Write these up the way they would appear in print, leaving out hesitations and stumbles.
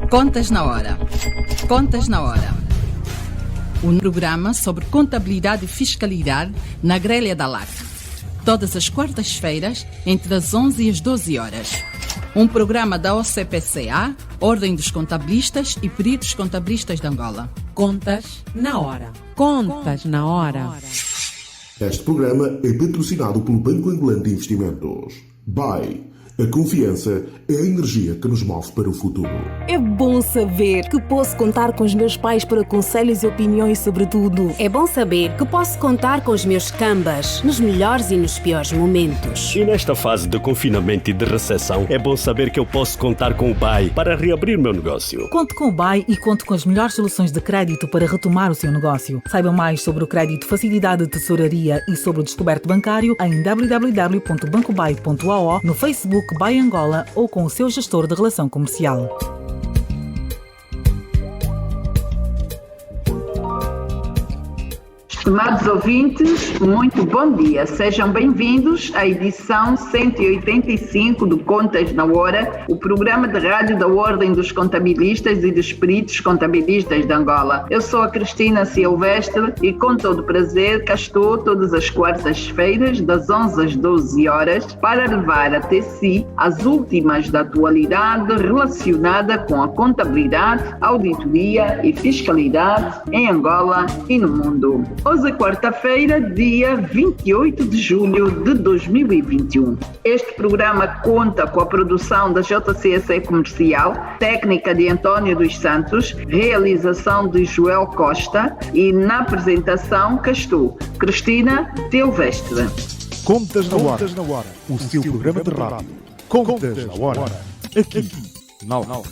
Contas na Hora. Contas na Hora. Um programa sobre contabilidade e fiscalidade na grelha da LAC. Todas as quartas-feiras, entre as 11 e as 12 horas. Um programa da OCPCA, Ordem dos Contabilistas e Peritos Contabilistas de Angola. Contas na Hora. Contas na Hora. Este programa é patrocinado pelo Banco Angolano de Investimentos. BAE. A confiança é a energia que nos move para o futuro. É bom saber que posso contar com os meus pais para conselhos e opiniões sobre tudo. É bom saber que posso contar com os meus cambas nos melhores e nos piores momentos. E nesta fase de confinamento e de recessão, é bom saber que eu posso contar com o BAE para reabrir meu negócio. Conte com o BAE e conte com as melhores soluções de crédito para retomar o seu negócio. Saiba mais sobre o crédito, facilidade de tesouraria e sobre o descoberto bancário em www.bancobae.ao, no Facebook BAE Angola ou com o seu gestor de relação comercial. Estimados ouvintes, muito bom dia. Sejam bem-vindos à edição 185 do Contas na Hora, o programa de rádio da Ordem dos Contabilistas e dos Peritos Contabilistas de Angola. Eu sou a Cristina Silvestre e com todo prazer cá estou todas as quartas-feiras, das 11 às 12 horas, para levar até si as últimas da atualidade relacionada com a contabilidade, auditoria e fiscalidade em Angola e no mundo. Hoje é quarta-feira, dia 28 de julho de 2021. Este programa conta com a produção da JCSE Comercial, técnica de António dos Santos, realização de Joel Costa e na apresentação cá estou, Cristina Silvestre. Contas na Hora, o seu programa de rádio. Contas na Hora, aqui na LAC.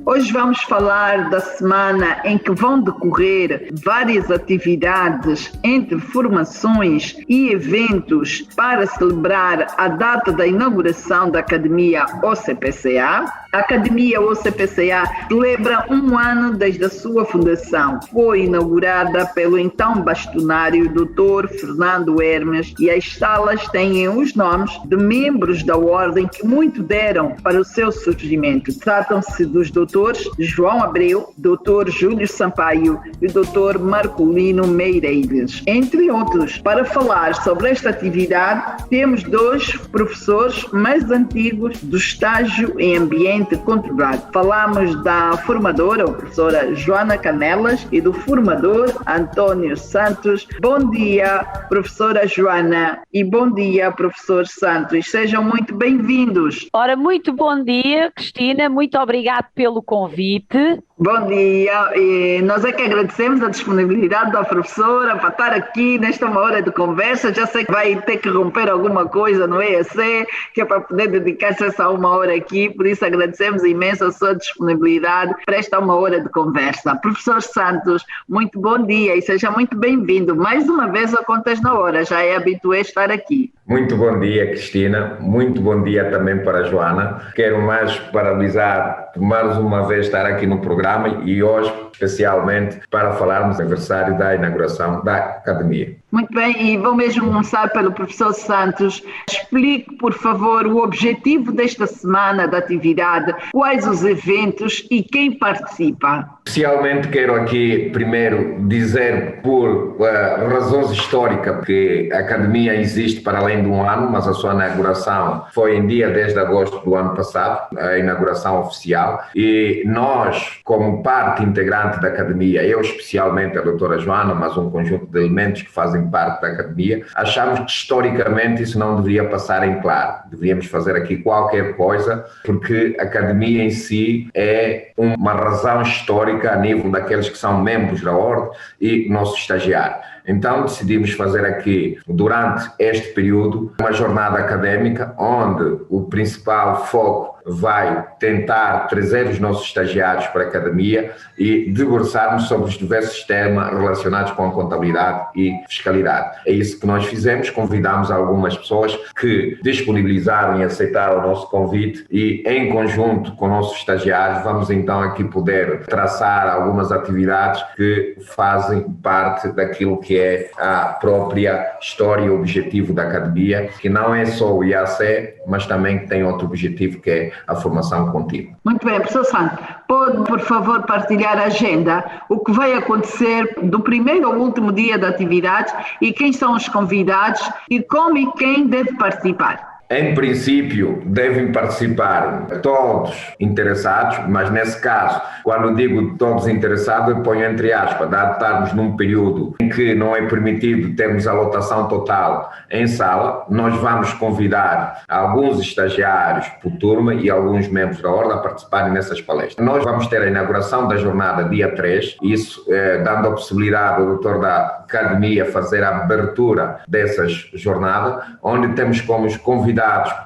Hoje vamos falar da semana em que vão decorrer várias atividades entre formações e eventos para celebrar a data da inauguração da Academia OCPCA. A Academia OCPCA celebra um ano desde a sua fundação. Foi inaugurada pelo então bastonário Dr. Fernando Hermes e as salas têm os nomes de membros da ordem que muito deram para o seu surgimento. Tratam-se dos Dr. João Abreu, Dr. Júlio Sampaio e Dr. Marcolino Meireles, entre outros. Para falar sobre esta atividade, temos dois professores mais antigos do estágio em ambiente controlado. Falamos da formadora, a professora Joana Canelas, e do formador António Santos. Bom dia, professora Joana, e bom dia, professor Santos. Sejam muito bem-vindos. Ora, muito bom dia, Cristina. Muito obrigado pelo convite. Bom dia, e nós é que agradecemos a disponibilidade da professora para estar aqui nesta uma hora de conversa. Já sei que vai ter que romper alguma coisa no EAC, que é para poder dedicar-se a essa uma hora aqui, por isso agradecemos imenso a sua disponibilidade para esta uma hora de conversa. Professor Santos, muito bom dia e seja muito bem-vindo mais uma vez a Contas na Hora, já é habitué estar aqui. Muito bom dia, Cristina, muito bom dia também para a Joana. Quero mais parabenizar por mais uma vez estar aqui no programa e hoje especialmente para falarmos do aniversário da inauguração da Academia. Muito bem, e vou mesmo começar pelo professor Santos. Explique, por favor, o objetivo desta semana da atividade, quais os eventos e quem participa. Especialmente quero aqui primeiro dizer por razões históricas que a Academia existe para além de um ano, mas a sua inauguração foi em dia 10 de agosto do ano passado, a inauguração oficial, e nós, como parte integrante da Academia, eu especialmente a doutora Joana, mas um conjunto de elementos que fazem parte da Academia, achamos que historicamente isso não deveria passar em claro. Deveríamos fazer aqui qualquer coisa, porque a Academia em si é uma razão histórica a nível daqueles que são membros da ordem e nosso estagiário. Então decidimos fazer aqui, durante este período, uma jornada académica onde o principal foco vai tentar trazer os nossos estagiários para a Academia e debruçarmos sobre os diversos temas relacionados com a contabilidade e fiscalidade. É isso que nós fizemos, convidamos algumas pessoas que disponibilizaram e aceitaram o nosso convite e, em conjunto com nossos estagiários, vamos então aqui poder traçar algumas atividades que fazem parte daquilo que que é a própria história e objetivo da academia, que não é só o IAC, mas também tem outro objetivo, que é a formação contínua. Muito bem, professor Santos, pode, por favor, partilhar a agenda, o que vai acontecer do primeiro ao último dia da atividade e quem são os convidados e como e quem deve participar? Em princípio, devem participar todos interessados, mas nesse caso, quando digo todos interessados, eu ponho entre aspas, dado estarmos num período em que não é permitido termos a lotação total em sala, nós vamos convidar alguns estagiários por turma e alguns membros da Ordem a participarem nessas palestras. Nós vamos ter a inauguração da jornada dia 3, isso dando a possibilidade ao doutor da Academia fazer a abertura dessas jornadas, onde temos como convidados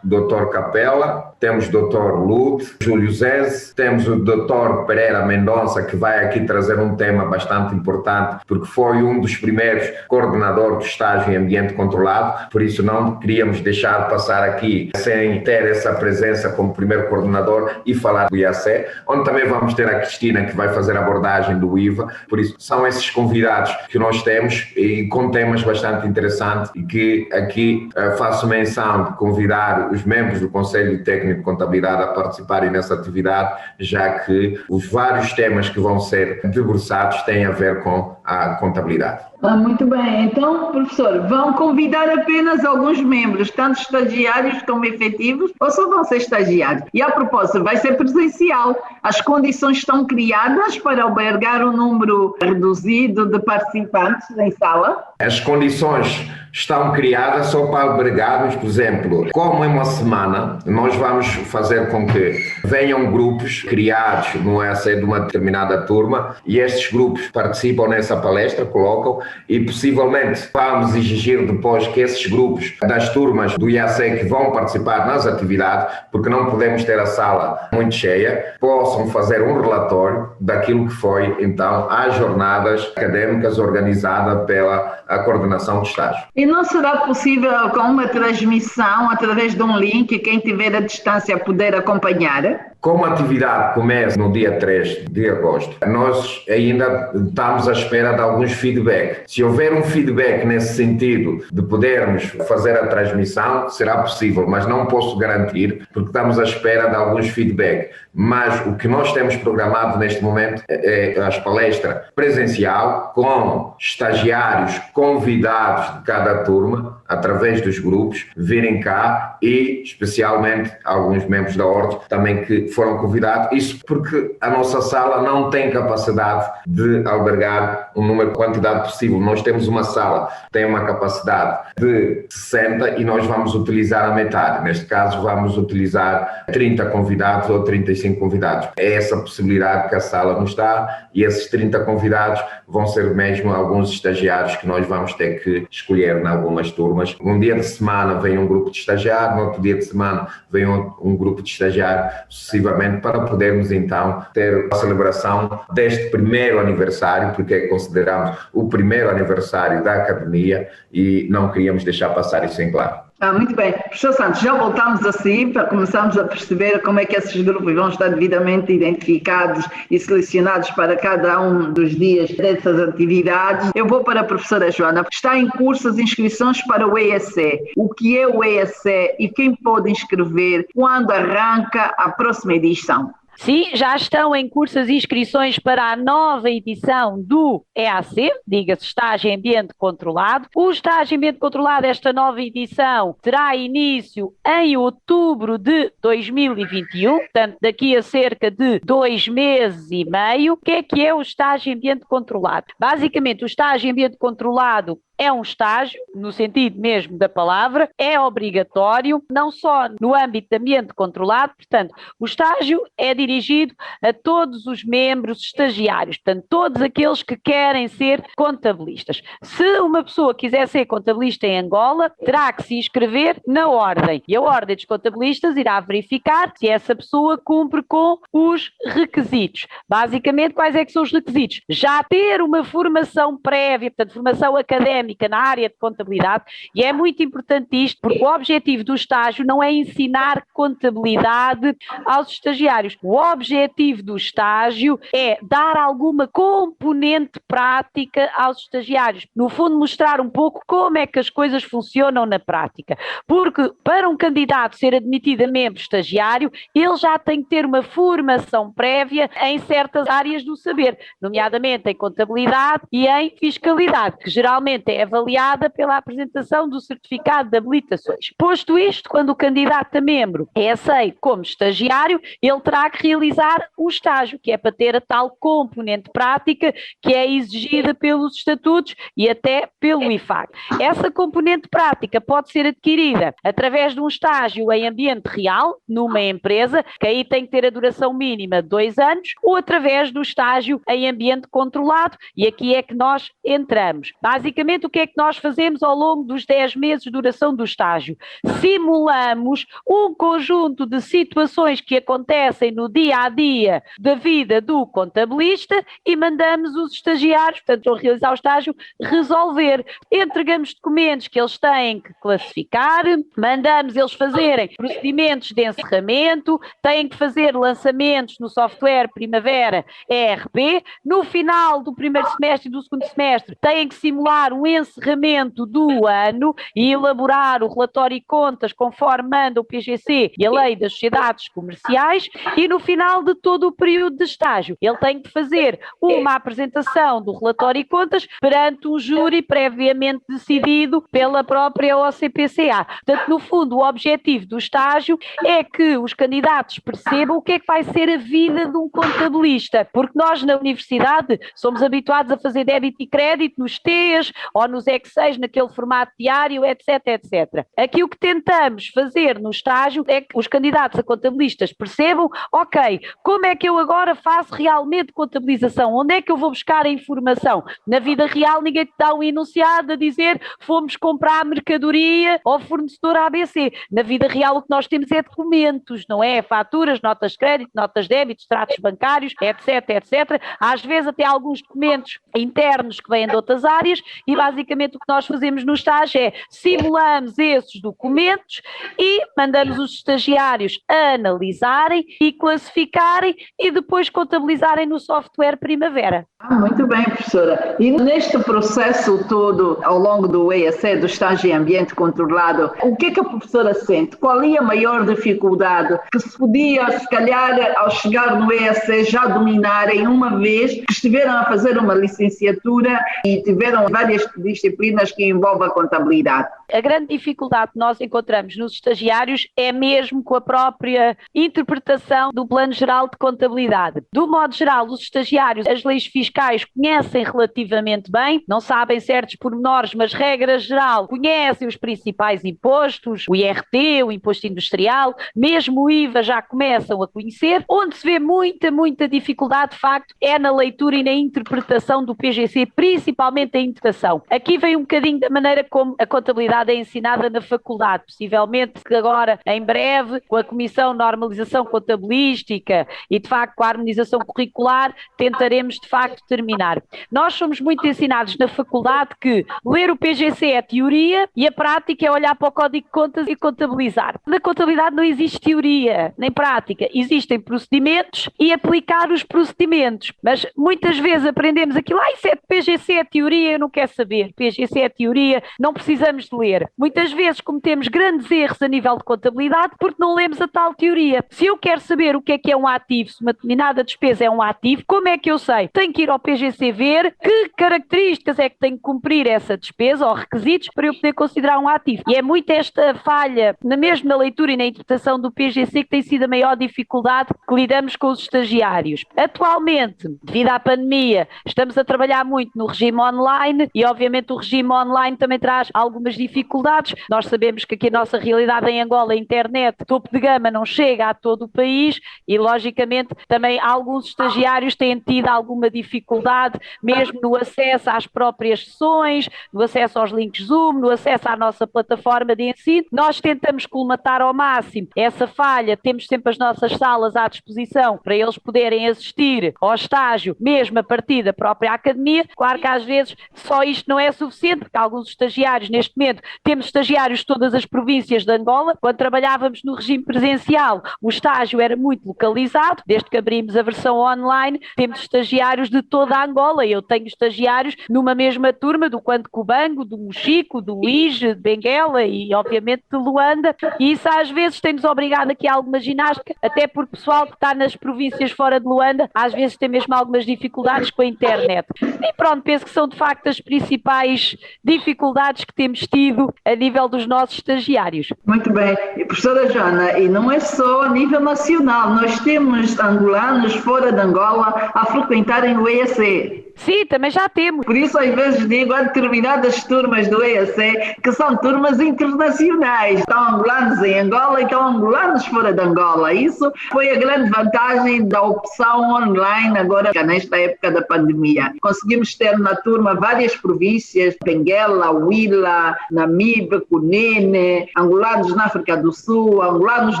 Dr. Capela, temos Dr. Lute, Júlio Zeze, temos o Dr. Pereira Mendonça, que vai aqui trazer um tema bastante importante, porque foi um dos primeiros coordenadores do estágio em ambiente controlado, por isso não queríamos deixar passar aqui sem ter essa presença como primeiro coordenador e falar do IAC, onde também vamos ter a Cristina, que vai fazer a abordagem do IVA, por isso são esses convidados que nós temos e com temas bastante interessantes e que aqui faço menção de convidar os membros do Conselho Técnico de Contabilidade a participarem nessa atividade, já que os vários temas que vão ser debruçados têm a ver com a contabilidade. Muito bem, então, professor, vão convidar apenas alguns membros, tanto estagiários como efetivos, ou só vão ser estagiários? E a propósito, vai ser presencial. As condições estão criadas para albergar um número reduzido de participantes em sala? As condições estão criadas só para albergarmos, por exemplo, como em uma semana, nós vamos fazer com que venham grupos criados no EAC de uma determinada turma e estes grupos participam nessa palestra, colocam, e possivelmente vamos exigir depois que esses grupos das turmas do IAC que vão participar nas atividades, porque não podemos ter a sala muito cheia, possam fazer um relatório daquilo que foi então as jornadas académicas organizadas pela coordenação de estágio. E não será possível com uma transmissão através de um link, quem tiver a distância poder acompanhar? Como a atividade começa no dia 3 de agosto, nós ainda estamos à espera de alguns feedback. Se houver um feedback nesse sentido de podermos fazer a transmissão, será possível, mas não posso garantir, porque estamos à espera de alguns feedback. Mas o que nós temos programado neste momento é as palestras presencial, com estagiários convidados de cada turma, através dos grupos, virem cá e, especialmente, alguns membros da Ordem também que foram convidados. Isso porque a nossa sala não tem capacidade de albergar um número de quantidade possível. Nós temos uma sala que tem uma capacidade de 60 e nós vamos utilizar a metade. Neste caso, vamos utilizar 30 convidados ou 35 convidados. É essa possibilidade que a sala nos dá e esses 30 convidados vão ser mesmo alguns estagiários que nós vamos ter que escolher em algumas turmas. Um dia de semana vem um grupo de estagiário, no outro dia de semana vem um grupo de estagiário, sucessivamente, para podermos então ter a celebração deste primeiro aniversário, porque consideramos o primeiro aniversário da Academia e não queríamos deixar passar isso em claro. Muito bem. Professor Santos, já voltamos assim para começarmos a perceber como é que esses grupos vão estar devidamente identificados e selecionados para cada um dos dias dessas atividades. Eu vou para a professora Joana. Está em curso as inscrições para o EAC. O que é o EAC e quem pode inscrever? Quando arranca a próxima edição? Sim, já estão em curso as inscrições para a nova edição do EAC, diga-se Estágio em Ambiente Controlado. O Estágio em Ambiente Controlado, esta nova edição, terá início em outubro de 2021, portanto daqui a cerca de 2 meses e meio. O que é o Estágio em Ambiente Controlado? Basicamente, o Estágio em Ambiente Controlado é um estágio, no sentido mesmo da palavra, é obrigatório, não só no âmbito de ambiente controlado, portanto, o estágio é dirigido a todos os membros estagiários, portanto, todos aqueles que querem ser contabilistas. Se uma pessoa quiser ser contabilista em Angola, terá que se inscrever na Ordem, e a Ordem dos Contabilistas irá verificar se essa pessoa cumpre com os requisitos. Basicamente, quais é que são os requisitos? Já ter uma formação prévia, portanto, formação académica académica na área de contabilidade, e é muito importante isto, porque o objetivo do estágio não é ensinar contabilidade aos estagiários. O objetivo do estágio é dar alguma componente prática aos estagiários. No fundo, mostrar um pouco como é que as coisas funcionam na prática. Porque para um candidato ser admitido a membro estagiário, ele já tem que ter uma formação prévia em certas áreas do saber, nomeadamente em contabilidade e em fiscalidade, que geralmente é avaliada pela apresentação do certificado de habilitações. Posto isto, quando o candidato a membro é aceito como estagiário, ele terá que realizar um estágio, que é para ter a tal componente prática que é exigida pelos estatutos e até pelo IFAC. Essa componente prática pode ser adquirida através de um estágio em ambiente real, numa empresa, que aí tem que ter a duração mínima de 2 anos, ou através do estágio em ambiente controlado, e aqui é que nós entramos. Basicamente, o que é que nós fazemos ao longo dos 10 meses de duração do estágio? Simulamos um conjunto de situações que acontecem no dia-a-dia da vida do contabilista e mandamos os estagiários, portanto, ao realizar o estágio, resolver. Entregamos documentos que eles têm que classificar, mandamos eles fazerem procedimentos de encerramento, têm que fazer lançamentos no software Primavera ERP. No final do primeiro semestre e do segundo semestre, têm que simular um encerramento do ano e elaborar o relatório e contas conforme manda o PGC e a Lei das Sociedades Comerciais, e no final de todo o período de estágio, ele tem que fazer uma apresentação do relatório e contas perante um júri previamente decidido pela própria OCPCA. Portanto, no fundo, o objetivo do estágio é que os candidatos percebam o que é que vai ser a vida de um contabilista, porque nós na universidade somos habituados a fazer débito e crédito nos T's ou nos Excels, naquele formato diário, etc, etc. Aqui o que tentamos fazer no estágio é que os candidatos a contabilistas percebam, ok, como é que eu agora faço realmente contabilização? Onde é que eu vou buscar a informação? Na vida real ninguém te dá um enunciado a dizer fomos comprar mercadoria ao fornecedor ABC. Na vida real o que nós temos é documentos, não é? Faturas, notas de crédito, notas de débito, extratos bancários, etc, etc. Às vezes até alguns documentos internos que vêm de outras áreas, e basicamente o que nós fazemos no estágio é simulamos esses documentos e mandamos os estagiários a analisarem e classificarem e depois contabilizarem no software Primavera. Muito bem, professora. E neste processo todo, ao longo do EAC, do estágio em ambiente controlado, o que é que a professora sente? Qual é a maior dificuldade que se podia, se calhar, ao chegar no EAC, já dominarem uma vez que estiveram a fazer uma licenciatura e tiveram várias disciplinas que envolvem a contabilidade? A grande dificuldade que nós encontramos nos estagiários é mesmo com a própria interpretação do Plano Geral de Contabilidade. Do modo geral, os estagiários, as leis fiscais conhecem relativamente bem, não sabem certos pormenores, mas regra geral, conhecem os principais impostos, o IRT, o Imposto Industrial, mesmo o IVA já começam a conhecer. Onde se vê muita dificuldade, de facto, é na leitura e na interpretação do PGC, principalmente a interpretação. Aqui vem um bocadinho da maneira como a contabilidade é ensinada na faculdade, possivelmente que agora, em breve, com a Comissão de Normalização Contabilística e, de facto, com a harmonização curricular, tentaremos, de facto, terminar. Nós somos muito ensinados na faculdade que ler o PGC é teoria e a prática é olhar para o Código de Contas e contabilizar. Na contabilidade não existe teoria nem prática, existem procedimentos e aplicar os procedimentos, mas muitas vezes aprendemos aquilo, isso é PGC é teoria, eu não quero saber, PGC é teoria, não precisamos de ler. Muitas vezes cometemos grandes erros a nível de contabilidade porque não lemos a tal teoria. Se eu quero saber o que é um ativo, se uma determinada despesa é um ativo, como é que eu sei? Tenho que ir ao PGC ver que características é que tenho que cumprir essa despesa ou requisitos para eu poder considerar um ativo. E é muito esta falha, mesmo na leitura e na interpretação do PGC, que tem sido a maior dificuldade que lidamos com os estagiários. Atualmente, devido à pandemia, estamos a trabalhar muito no regime online e, obviamente, o regime online também traz algumas dificuldades. Nós sabemos que aqui a nossa realidade em Angola, a internet, topo de gama, não chega a todo o país e, logicamente, também alguns estagiários têm tido alguma dificuldade, mesmo no acesso às próprias sessões, no acesso aos links Zoom, no acesso à nossa plataforma de ensino. Nós tentamos colmatar ao máximo essa falha, temos sempre as nossas salas à disposição para eles poderem assistir ao estágio, mesmo a partir da própria academia. Claro que às vezes só isto não é suficiente, porque alguns estagiários, neste momento, temos estagiários de todas as províncias de Angola. Quando trabalhávamos no regime presencial, o estágio era muito localizado. Desde que abrimos a versão online, temos estagiários de toda a Angola. Eu tenho estagiários numa mesma turma do Quando Cubango, do Mochico, do Luís, de Benguela e, obviamente, de Luanda. E isso, às vezes, tem-nos obrigado aqui a alguma ginástica, até porque o pessoal que está nas províncias fora de Luanda, às vezes tem mesmo algumas dificuldades com a internet. E pronto, penso que são, de facto, as principais dificuldades que temos tido a nível dos nossos estagiários. Muito bem. E, professora Joana, e não é só a nível nacional, nós temos angolanos fora de Angola a frequentarem o EAC. Sim, também já temos. Por isso, às vezes, digo a determinadas turmas do EAC que são turmas internacionais. Estão angolanos em Angola e estão angolanos fora de Angola. Isso foi a grande vantagem da opção online agora, nesta época da pandemia. Conseguimos ter na turma várias províncias, Benguela, Huila, Namibe, Cunene, angolanos na África do Sul, angolanos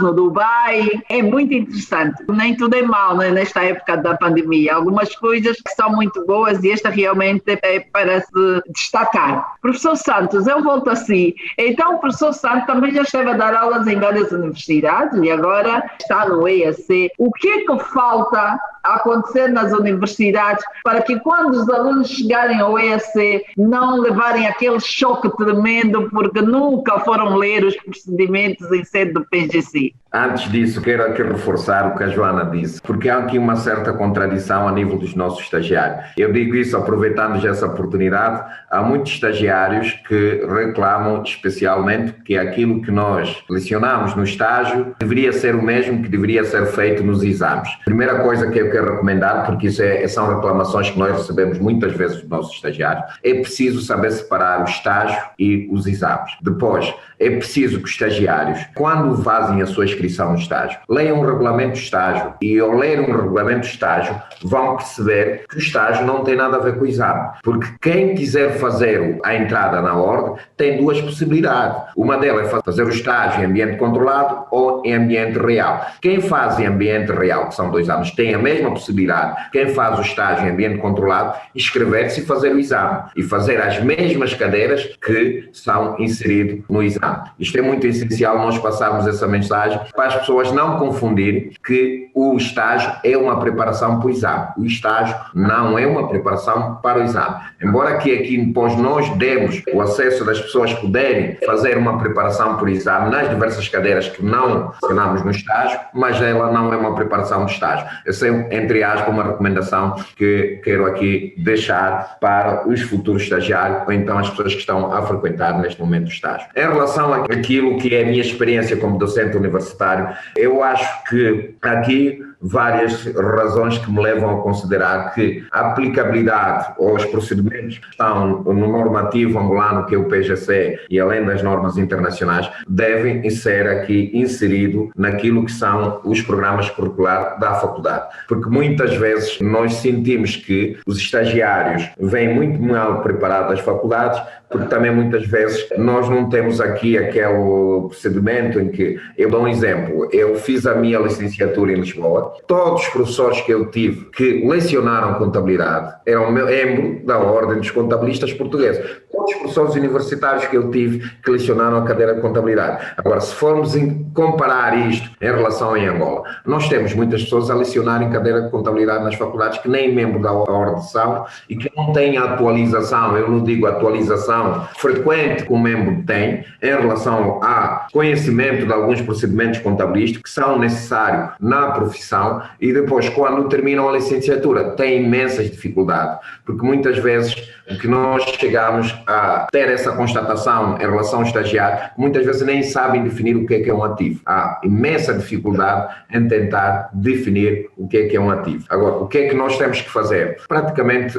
no Dubai. É muito interessante. Nem tudo é mal, né, nesta época da pandemia. Algumas coisas que são muito boas e esta realmente é para se destacar. Professor Santos, eu volto a si. Então, o professor Santos também já esteve a dar aulas em várias universidades e agora está no EAC. O que é que falta acontecer nas universidades para que quando os alunos chegarem ao EAC não levarem aquele choque tremendo porque nunca foram ler os procedimentos em sede do PGC? Antes disso, quero aqui reforçar o que a Joana disse, porque há aqui uma certa contradição a nível dos nossos estagiários. Eu digo isso aproveitando já essa oportunidade. Há muitos estagiários que reclamam especialmente que aquilo que nós lecionamos no estágio deveria ser o mesmo que deveria ser feito nos exames. Primeira coisa que eu quero recomendar, porque isso são reclamações que nós recebemos muitas vezes dos nossos estagiários, é preciso saber separar o estágio e os exames. Depois, é preciso que os estagiários, quando fazem a sua inscrição no estágio, leiam o regulamento do estágio e ao ler o regulamento do estágio vão perceber que o estágio não tem nada a ver com o exame, porque quem quiser fazer a entrada na ordem tem duas possibilidades. Uma delas é fazer o estágio em ambiente controlado ou em ambiente real. Quem faz em ambiente real, que são 2 anos, tem a mesma possibilidade. Quem faz o estágio em ambiente controlado, inscrever-se e fazer o exame e fazer as mesmas cadeiras que são inseridas no exame. Isto é muito essencial nós passarmos essa mensagem para as pessoas não confundirem que o estágio é uma preparação para o exame. O estágio não é uma preparação para o exame. Embora que aqui depois nós demos o acesso das pessoas poderem fazer uma preparação para o exame nas diversas cadeiras que não ensinamos no estágio, mas ela não é uma preparação do estágio. Essa é, entre aspas, uma recomendação que quero aqui deixar para os futuros estagiários ou então as pessoas que estão a frequentar neste momento o estágio. Em relação àquilo que é a minha experiência como docente universitário, eu acho que aqui várias razões que me levam a considerar que a aplicabilidade aos procedimentos que estão no normativo angolano, que é o PGC, e além das normas internacionais, devem ser aqui inseridos naquilo que são os programas curriculares da faculdade. Porque muitas vezes nós sentimos que os estagiários vêm muito mal preparados das faculdades, porque também muitas vezes nós não temos aqui aquele procedimento em que, eu dou um exemplo, eu fiz a minha licenciatura em Lisboa, todos os professores que eu tive que lecionaram contabilidade eram membros da Ordem dos Contabilistas Portugueses. Todos os professores universitários que eu tive que lecionaram a cadeira de contabilidade. Agora, se formos comparar isto em relação a Angola, nós temos muitas pessoas a lecionarem cadeira de contabilidade nas faculdades que nem membro da Ordem são e que não têm atualização, eu não digo atualização frequente que o membro tem em relação a conhecimento de alguns procedimentos contabilísticos que são necessários na profissão e depois, quando terminam a licenciatura, têm imensas dificuldades, porque muitas vezes o que nós chegamos a ter essa constatação em relação ao estagiário, muitas vezes nem sabem definir o que é um ativo. Há imensa dificuldade em tentar definir o que é um ativo. Agora, o que é que nós temos que fazer? Praticamente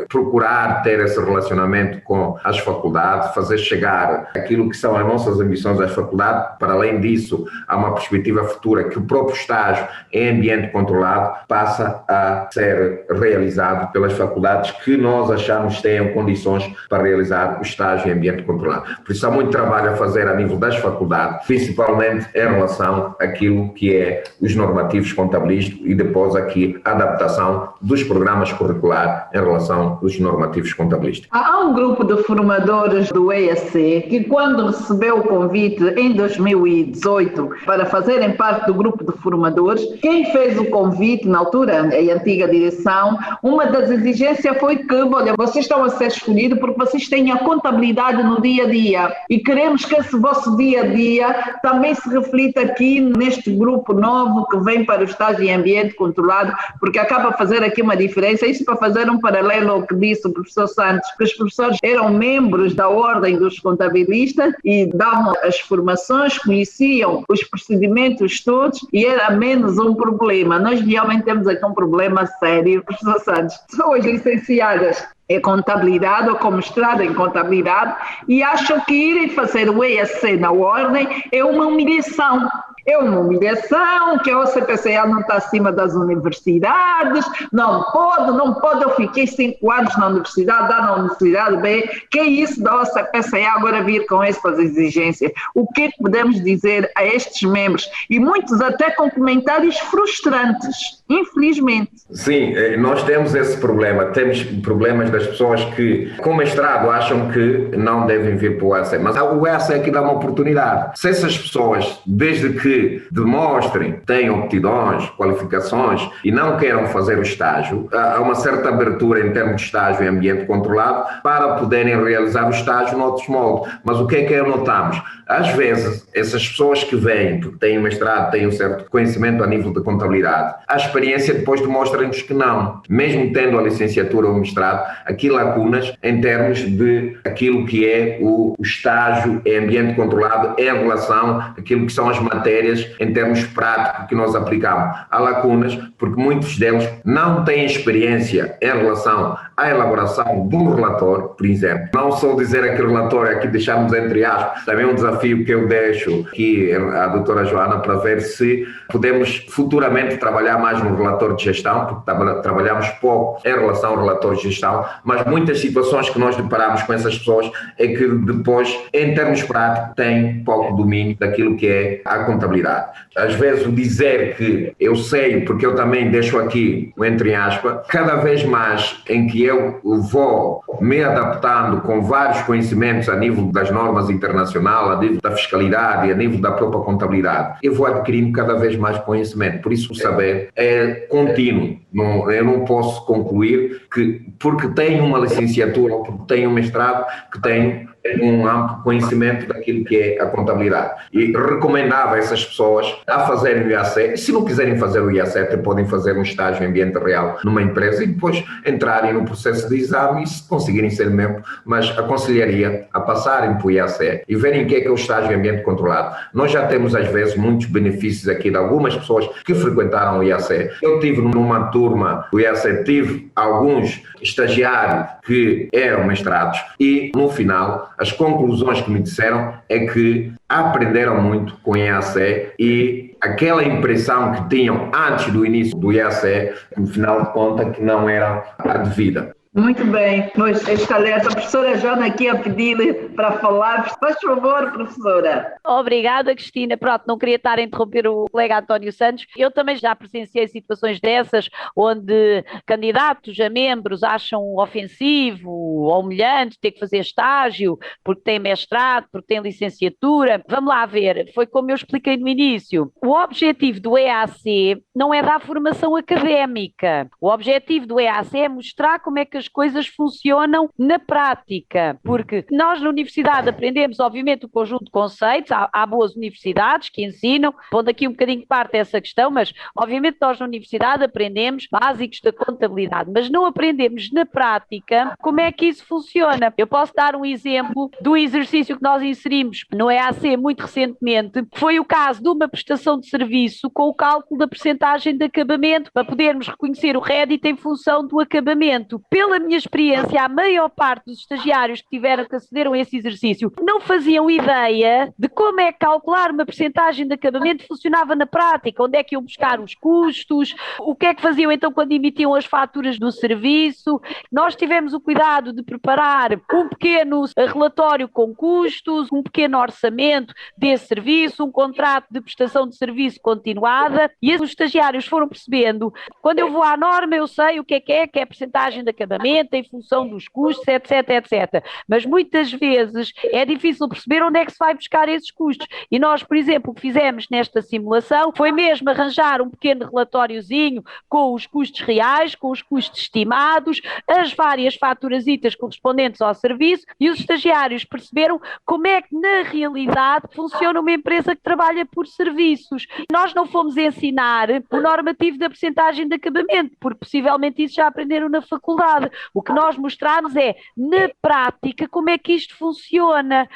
procurar ter esse relacionamento com a às faculdades, fazer chegar aquilo que são as nossas ambições às faculdades. Para além disso, há uma perspectiva futura que o próprio estágio em ambiente controlado passa a ser realizado pelas faculdades que nós achamos que tenham condições para realizar o estágio em ambiente controlado. Por isso há muito trabalho a fazer a nível das faculdades, principalmente em relação àquilo que é os normativos contabilísticos e depois aqui a adaptação dos programas curriculares em relação aos normativos contabilísticos. Há um grupo de formadores do EAC que, quando recebeu o convite em 2018 para fazerem parte do grupo de formadores, quem fez o convite na altura, a antiga direção, uma das exigências foi que, olha, vocês estão a ser escolhidos porque vocês têm a contabilidade no dia a dia e queremos que esse vosso dia a dia também se reflita aqui neste grupo novo que vem para o estágio em ambiente controlado, porque acaba a fazer aqui uma diferença. Isso para fazer um paralelo ao que disse o professor Santos, que os professores eram membros da ordem dos contabilistas e davam as formações, conheciam os procedimentos todos e era menos um problema. Nós realmente temos aqui um problema sério, professor Santos. Pessoas licenciadas em contabilidade ou com mestrado em contabilidade e acham que irem fazer o EAC na ordem é uma humilhação. É uma humilhação, que a OCPCA não está acima das universidades, não pode, eu fiquei 5 anos na universidade A, na universidade B, que é isso da OCPCA agora vir com essas exigências? O que é que podemos dizer a estes membros? E muitos até com comentários frustrantes, infelizmente. Sim, nós temos esse problema, temos problemas das pessoas que com mestrado acham que não devem vir para o EAC, mas o EAC aqui dá uma oportunidade. Se essas pessoas, desde que demonstrem, tenham aptidões, qualificações e não queiram fazer o estágio, há uma certa abertura em termos de estágio em ambiente controlado para poderem realizar o estágio noutros moldes. Mas o que é que notamos? Às vezes, essas pessoas que vêm, que têm mestrado, têm um certo conhecimento a nível de contabilidade, a experiência depois demonstra-nos que não. Mesmo tendo a licenciatura ou o mestrado, aqui lacunas em termos de aquilo que é o estágio em ambiente controlado em relação àquilo que são as matérias em termos práticos que nós aplicamos. Há lacunas porque muitos deles não têm experiência em relação à elaboração de um relatório, por exemplo. Não só dizer aquele relatório, aqui deixamos entre aspas, também um desafio que eu deixo aqui à doutora Joana para ver se podemos futuramente trabalhar mais no relatório de gestão, porque trabalhamos pouco em relação ao relatório de gestão, mas muitas situações que nós deparamos com essas pessoas é que depois, em termos práticos, têm pouco domínio daquilo que é a contabilidade. Às vezes o dizer que eu sei, porque eu também deixo aqui, entre aspas, cada vez mais em que eu vou me adaptando com vários conhecimentos a nível das normas internacionais, a nível da fiscalidade, a nível da própria contabilidade, eu vou adquirindo cada vez mais conhecimento. Por isso o saber é contínuo. Eu não posso concluir que porque tenho uma licenciatura ou porque tenho um mestrado que tenho um amplo conhecimento daquilo que é a contabilidade. E recomendava a essas pessoas a fazerem o IAC. Se não quiserem fazer o IAC, até podem fazer um estágio em ambiente real numa empresa e depois entrarem no processo de exame e se conseguirem ser membro, mas aconselharia a passarem para o IAC e verem o que é o estágio em ambiente controlado. Nós já temos às vezes muitos benefícios aqui de algumas pessoas que frequentaram o IAC. Eu tive numa turma do IAC, tive alguns estagiários que eram mestrados e no final as conclusões que me disseram é que aprenderam muito com o IAC e aquela impressão que tinham antes do início do IAC, no final de contas, que não era a devida. Muito bem, pois está alerta. A professora Joana aqui a pedir-lhe para falar. Faz favor, professora. Obrigada, Cristina. Pronto, não queria estar a interromper o colega António Santos. Eu também já presenciei situações dessas, onde candidatos a membros acham ofensivo ou humilhante ter que fazer estágio, porque têm mestrado, porque têm licenciatura. Vamos lá ver, foi como eu expliquei no início. O objetivo do EAC não é dar formação académica. O objetivo do EAC é mostrar como é que as coisas funcionam na prática, porque nós na universidade aprendemos obviamente o conjunto de conceitos, há boas universidades que ensinam, pondo aqui um bocadinho de parte essa questão, mas obviamente nós na universidade aprendemos básicos da contabilidade, mas não aprendemos na prática como é que isso funciona. Eu posso dar um exemplo do exercício que nós inserimos no EAC muito recentemente, foi o caso de uma prestação de serviço com o cálculo da percentagem de acabamento, para podermos reconhecer o rédito em função do acabamento. Pela pela minha experiência, a maior parte dos estagiários que acederam a esse exercício não faziam ideia de como é que calcular uma percentagem de acabamento funcionava na prática, onde é que iam buscar os custos, o que é que faziam então quando emitiam as faturas do serviço. Nós tivemos o cuidado de preparar um pequeno relatório com custos, um pequeno orçamento desse serviço, um contrato de prestação de serviço continuada, e os estagiários foram percebendo, quando eu vou à norma eu sei o que é a percentagem de acabamento em função dos custos, etc. Mas muitas vezes é difícil perceber onde é que se vai buscar esses custos. E nós, por exemplo, o que fizemos nesta simulação foi mesmo arranjar um pequeno relatóriozinho com os custos reais, com os custos estimados, as várias faturasitas correspondentes ao serviço, e os estagiários perceberam como é que na realidade funciona uma empresa que trabalha por serviços. Nós não fomos ensinar o normativo da percentagem de acabamento, porque possivelmente isso já aprenderam na faculdade. O que nós mostramos é, na prática, como é que isto funciona,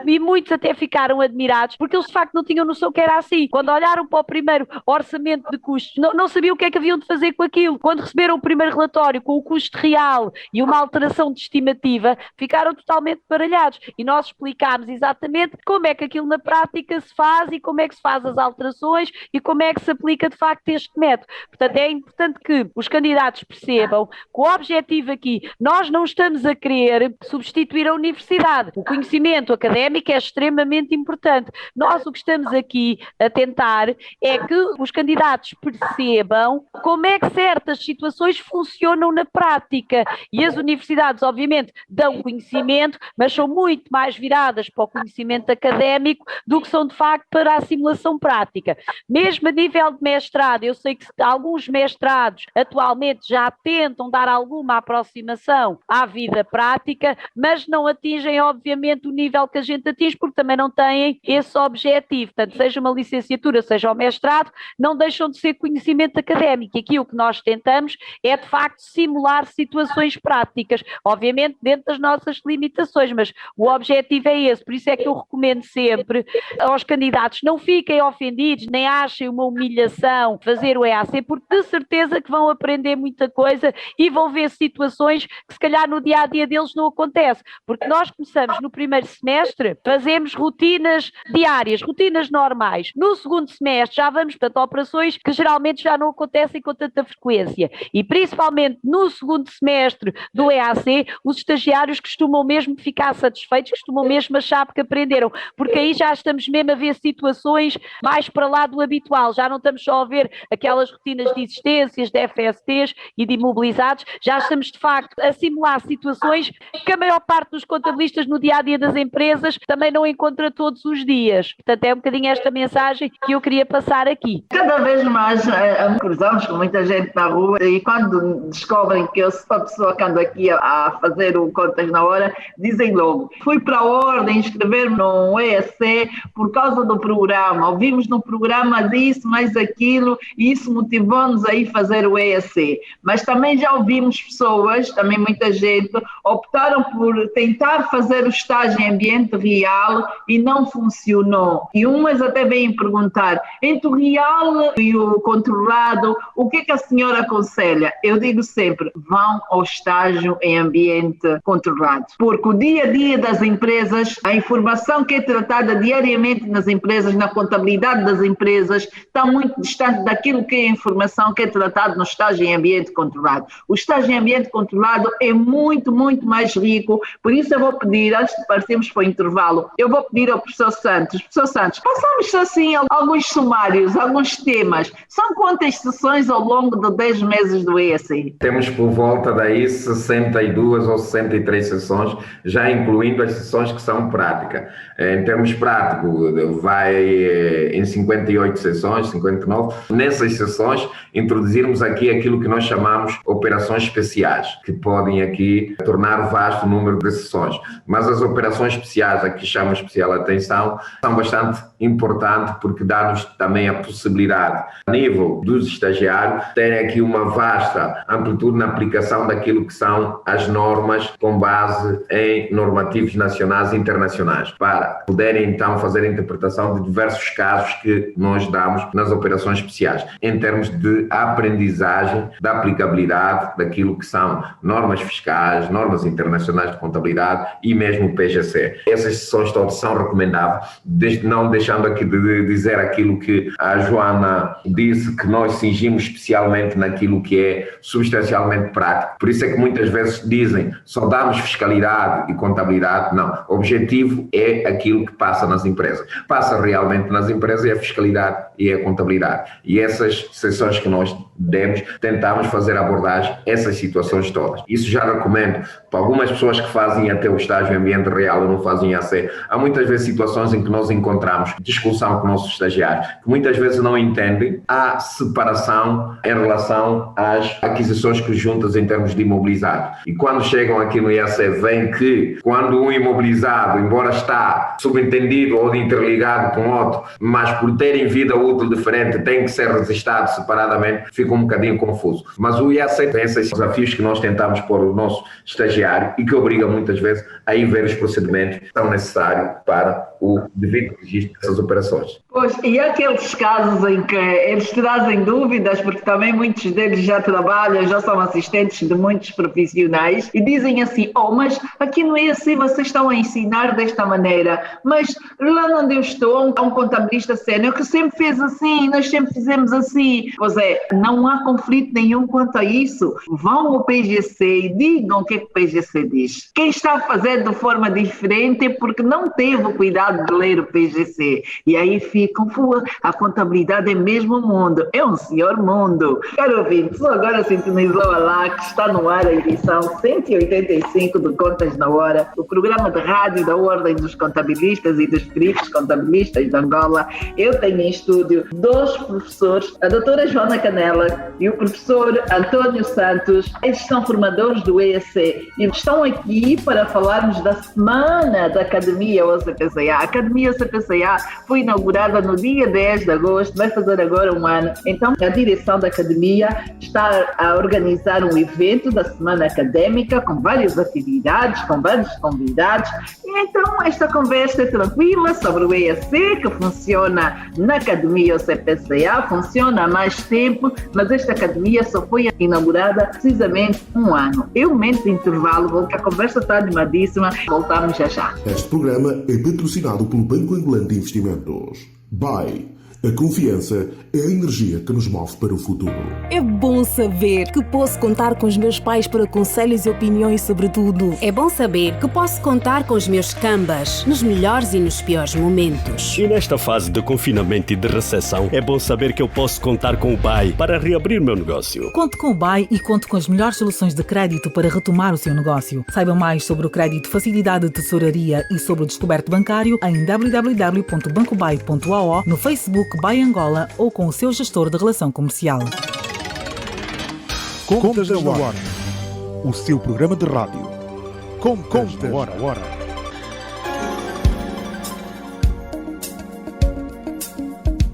e muitos até ficaram admirados, porque eles de facto não tinham noção que era assim. Quando olharam para o primeiro orçamento de custos, não sabiam o que é que haviam de fazer com aquilo. Quando receberam o primeiro relatório com o custo real e uma alteração de estimativa, ficaram totalmente baralhados. E nós explicámos exatamente como é que aquilo na prática se faz e como é que se faz as alterações e como é que se aplica de facto este método. Portanto, é importante que os candidatos percebam que o objetivo aqui, nós não estamos a querer substituir a universidade. O conhecimento académico é extremamente importante. Nós o que estamos aqui a tentar é que os candidatos percebam como é que certas situações funcionam na prática. E as universidades, obviamente, dão conhecimento, mas são muito mais viradas para o conhecimento académico do que são, de facto, para a simulação prática. Mesmo a nível de mestrado, eu sei que alguns mestrados atualmente já tentam dar alguma aproximação à vida prática, mas não atingem, obviamente, o nível que a gente atinge, porque também não têm esse objetivo. Portanto, seja uma licenciatura, seja o mestrado, não deixam de ser conhecimento académico. E aqui o que nós tentamos é, de facto, simular situações práticas, obviamente dentro das nossas limitações, mas o objetivo é esse. Por isso é que eu recomendo sempre aos candidatos, não fiquem ofendidos, nem achem uma humilhação fazer o EAC, porque de certeza que vão aprender muita coisa e vão ver situações que se calhar no dia-a-dia deles não acontece, porque nós começamos no primeiro semestre, fazemos rotinas diárias, rotinas normais. No segundo semestre já vamos, portanto, a operações que geralmente já não acontecem com tanta frequência, e principalmente no segundo semestre do EAC, os estagiários costumam mesmo ficar satisfeitos, costumam mesmo achar que aprenderam, porque aí já estamos mesmo a ver situações mais para lá do habitual, já não estamos só a ver aquelas rotinas de existências, de FSTs e de imobilizados, já estamos de facto a simular situações que a maior parte dos contabilistas no dia-a-dia das empresas também não encontra todos os dias. Portanto, é um bocadinho esta mensagem que eu queria passar aqui. Cada vez mais cruzamos com muita gente na rua e quando descobrem que eu sou a pessoa que ando aqui a fazer o Contas na Hora, dizem logo, fui para a ordem inscrever-me no EAC por causa do programa, ouvimos no programa disso, mais aquilo, e isso motivou-nos a ir fazer o EAC. Mas também já ouvimos pessoas, também muita gente, optaram por tentar fazer o estágio em ambiente real e não funcionou. E umas até vêm perguntar, entre o real e o controlado, o que é que a senhora aconselha? Eu digo sempre, vão ao estágio em ambiente controlado. Porque o dia-a-dia das empresas, a informação que é tratada diariamente nas empresas, na contabilidade das empresas, está muito distante daquilo que é a informação que é tratada no estágio em ambiente controlado. O estágio em ambiente controlado é muito, muito mais rico. Por isso eu vou pedir, antes de partirmos para o intervalo, eu vou pedir ao professor Santos, passamos assim alguns sumários, alguns temas. São quantas sessões ao longo de 10 meses do EAC? Temos por volta daí 62 ou 63 sessões, já incluindo as sessões que são práticas. Em termos práticos, vai em 58 sessões, 59. Nessas sessões, introduzirmos aqui aquilo que nós chamamos operações especiais, que podem aqui tornar vasto o número de sessões. Mas as operações especiais, a que chamam especial atenção, são bastante importantes porque dá-nos também a possibilidade, a nível dos estagiários, terem aqui uma vasta amplitude na aplicação daquilo que são as normas com base em normativos nacionais e internacionais, para para poderem então fazer a interpretação de diversos casos que nós damos nas operações especiais, em termos de aprendizagem da aplicabilidade daquilo que são normas fiscais, normas internacionais de contabilidade e mesmo o PGC. Essas sessões todas são recomendáveis, não deixando aqui de dizer aquilo que a Joana disse, que nós cingimos especialmente naquilo que é substancialmente prático. Por isso é que muitas vezes dizem, só damos fiscalidade e contabilidade. Não, o objetivo é aquilo que passa nas empresas. Passa realmente nas empresas é a fiscalidade e a contabilidade. E essas sessões que nós demos, tentamos fazer abordagem essas situações todas. Isso já recomendo para algumas pessoas que fazem até o estágio em ambiente real e não fazem AC. Há muitas vezes situações em que nós encontramos discussão com nossos estagiários, que muitas vezes não entendem a separação em relação às aquisições conjuntas em termos de imobilizado. E quando chegam aqui no IAC, veem que quando um imobilizado, embora está subentendido ou interligado com outro, mas por terem vida útil diferente, tem que ser registado separadamente, fica um bocadinho confuso. Mas o IAC tem esses desafios que nós tentamos pôr o nosso estagiário e que obriga muitas vezes a ir ver os procedimentos que são necessários para o devido registro dessas operações. Pois, e há aqueles casos em que eles trazem dúvidas, porque também muitos deles já trabalham, já são assistentes de muitos profissionais e dizem assim, mas aqui no EAC vocês estão a ensinar desta maneira, mas lá onde eu estou há um contabilista sénior que sempre fez assim, nós sempre fizemos assim. Pois é, não há conflito nenhum quanto a isso. Vão ao PGC e digam o que é que o PGC diz. Quem está a fazer de forma diferente é porque não teve o cuidado de ler o PGC. E aí ficam, a contabilidade é mesmo um mundo, é um senhor mundo. Caro ouvinte, só agora sintonizou a LAC, está no ar a edição 185 do Contas na Hora, o programa de rádio da Ordem dos Contabilistas e dos Peritos Contabilistas de Angola. Eu tenho em estúdio dois professores, a doutora Joana Canela e o professor António Santos. Eles são formadores do EAC e estão aqui para falarmos da semana da Academia OCPCA. A Academia OCPCA foi inaugurada no dia 10 de agosto, vai fazer agora um ano. Então, a direção da Academia está a organizar um evento da semana académica com várias atividades, com vários convidados. E então, esta conversa é tranquila sobre o EAC, que funciona na Academia OCPCA, funciona há mais tempo, mas esta Academia só foi inaugurada precisamente um ano. Eu, momento de intervalo, porque a conversa está animadíssima, voltamos já. Este programa é patrocinado pelo Banco Angolano de Investimentos. BAE. A confiança é a energia que nos move para o futuro. É bom saber que posso contar com os meus pais para conselhos e opiniões sobre tudo. É bom saber que posso contar com os meus cambas nos melhores e nos piores momentos. E nesta fase de confinamento e de recessão, é bom saber que eu posso contar com o BAE para reabrir meu negócio. Conte com o BAE e conte com as melhores soluções de crédito para retomar o seu negócio. Saiba mais sobre o crédito Facilidade de Tesouraria e sobre o descoberto bancário em www.bancobae.ao, no Facebook BAE Angola ou com o seu gestor de relação comercial. Contas na Hora, o seu programa de rádio. Contas na Hora.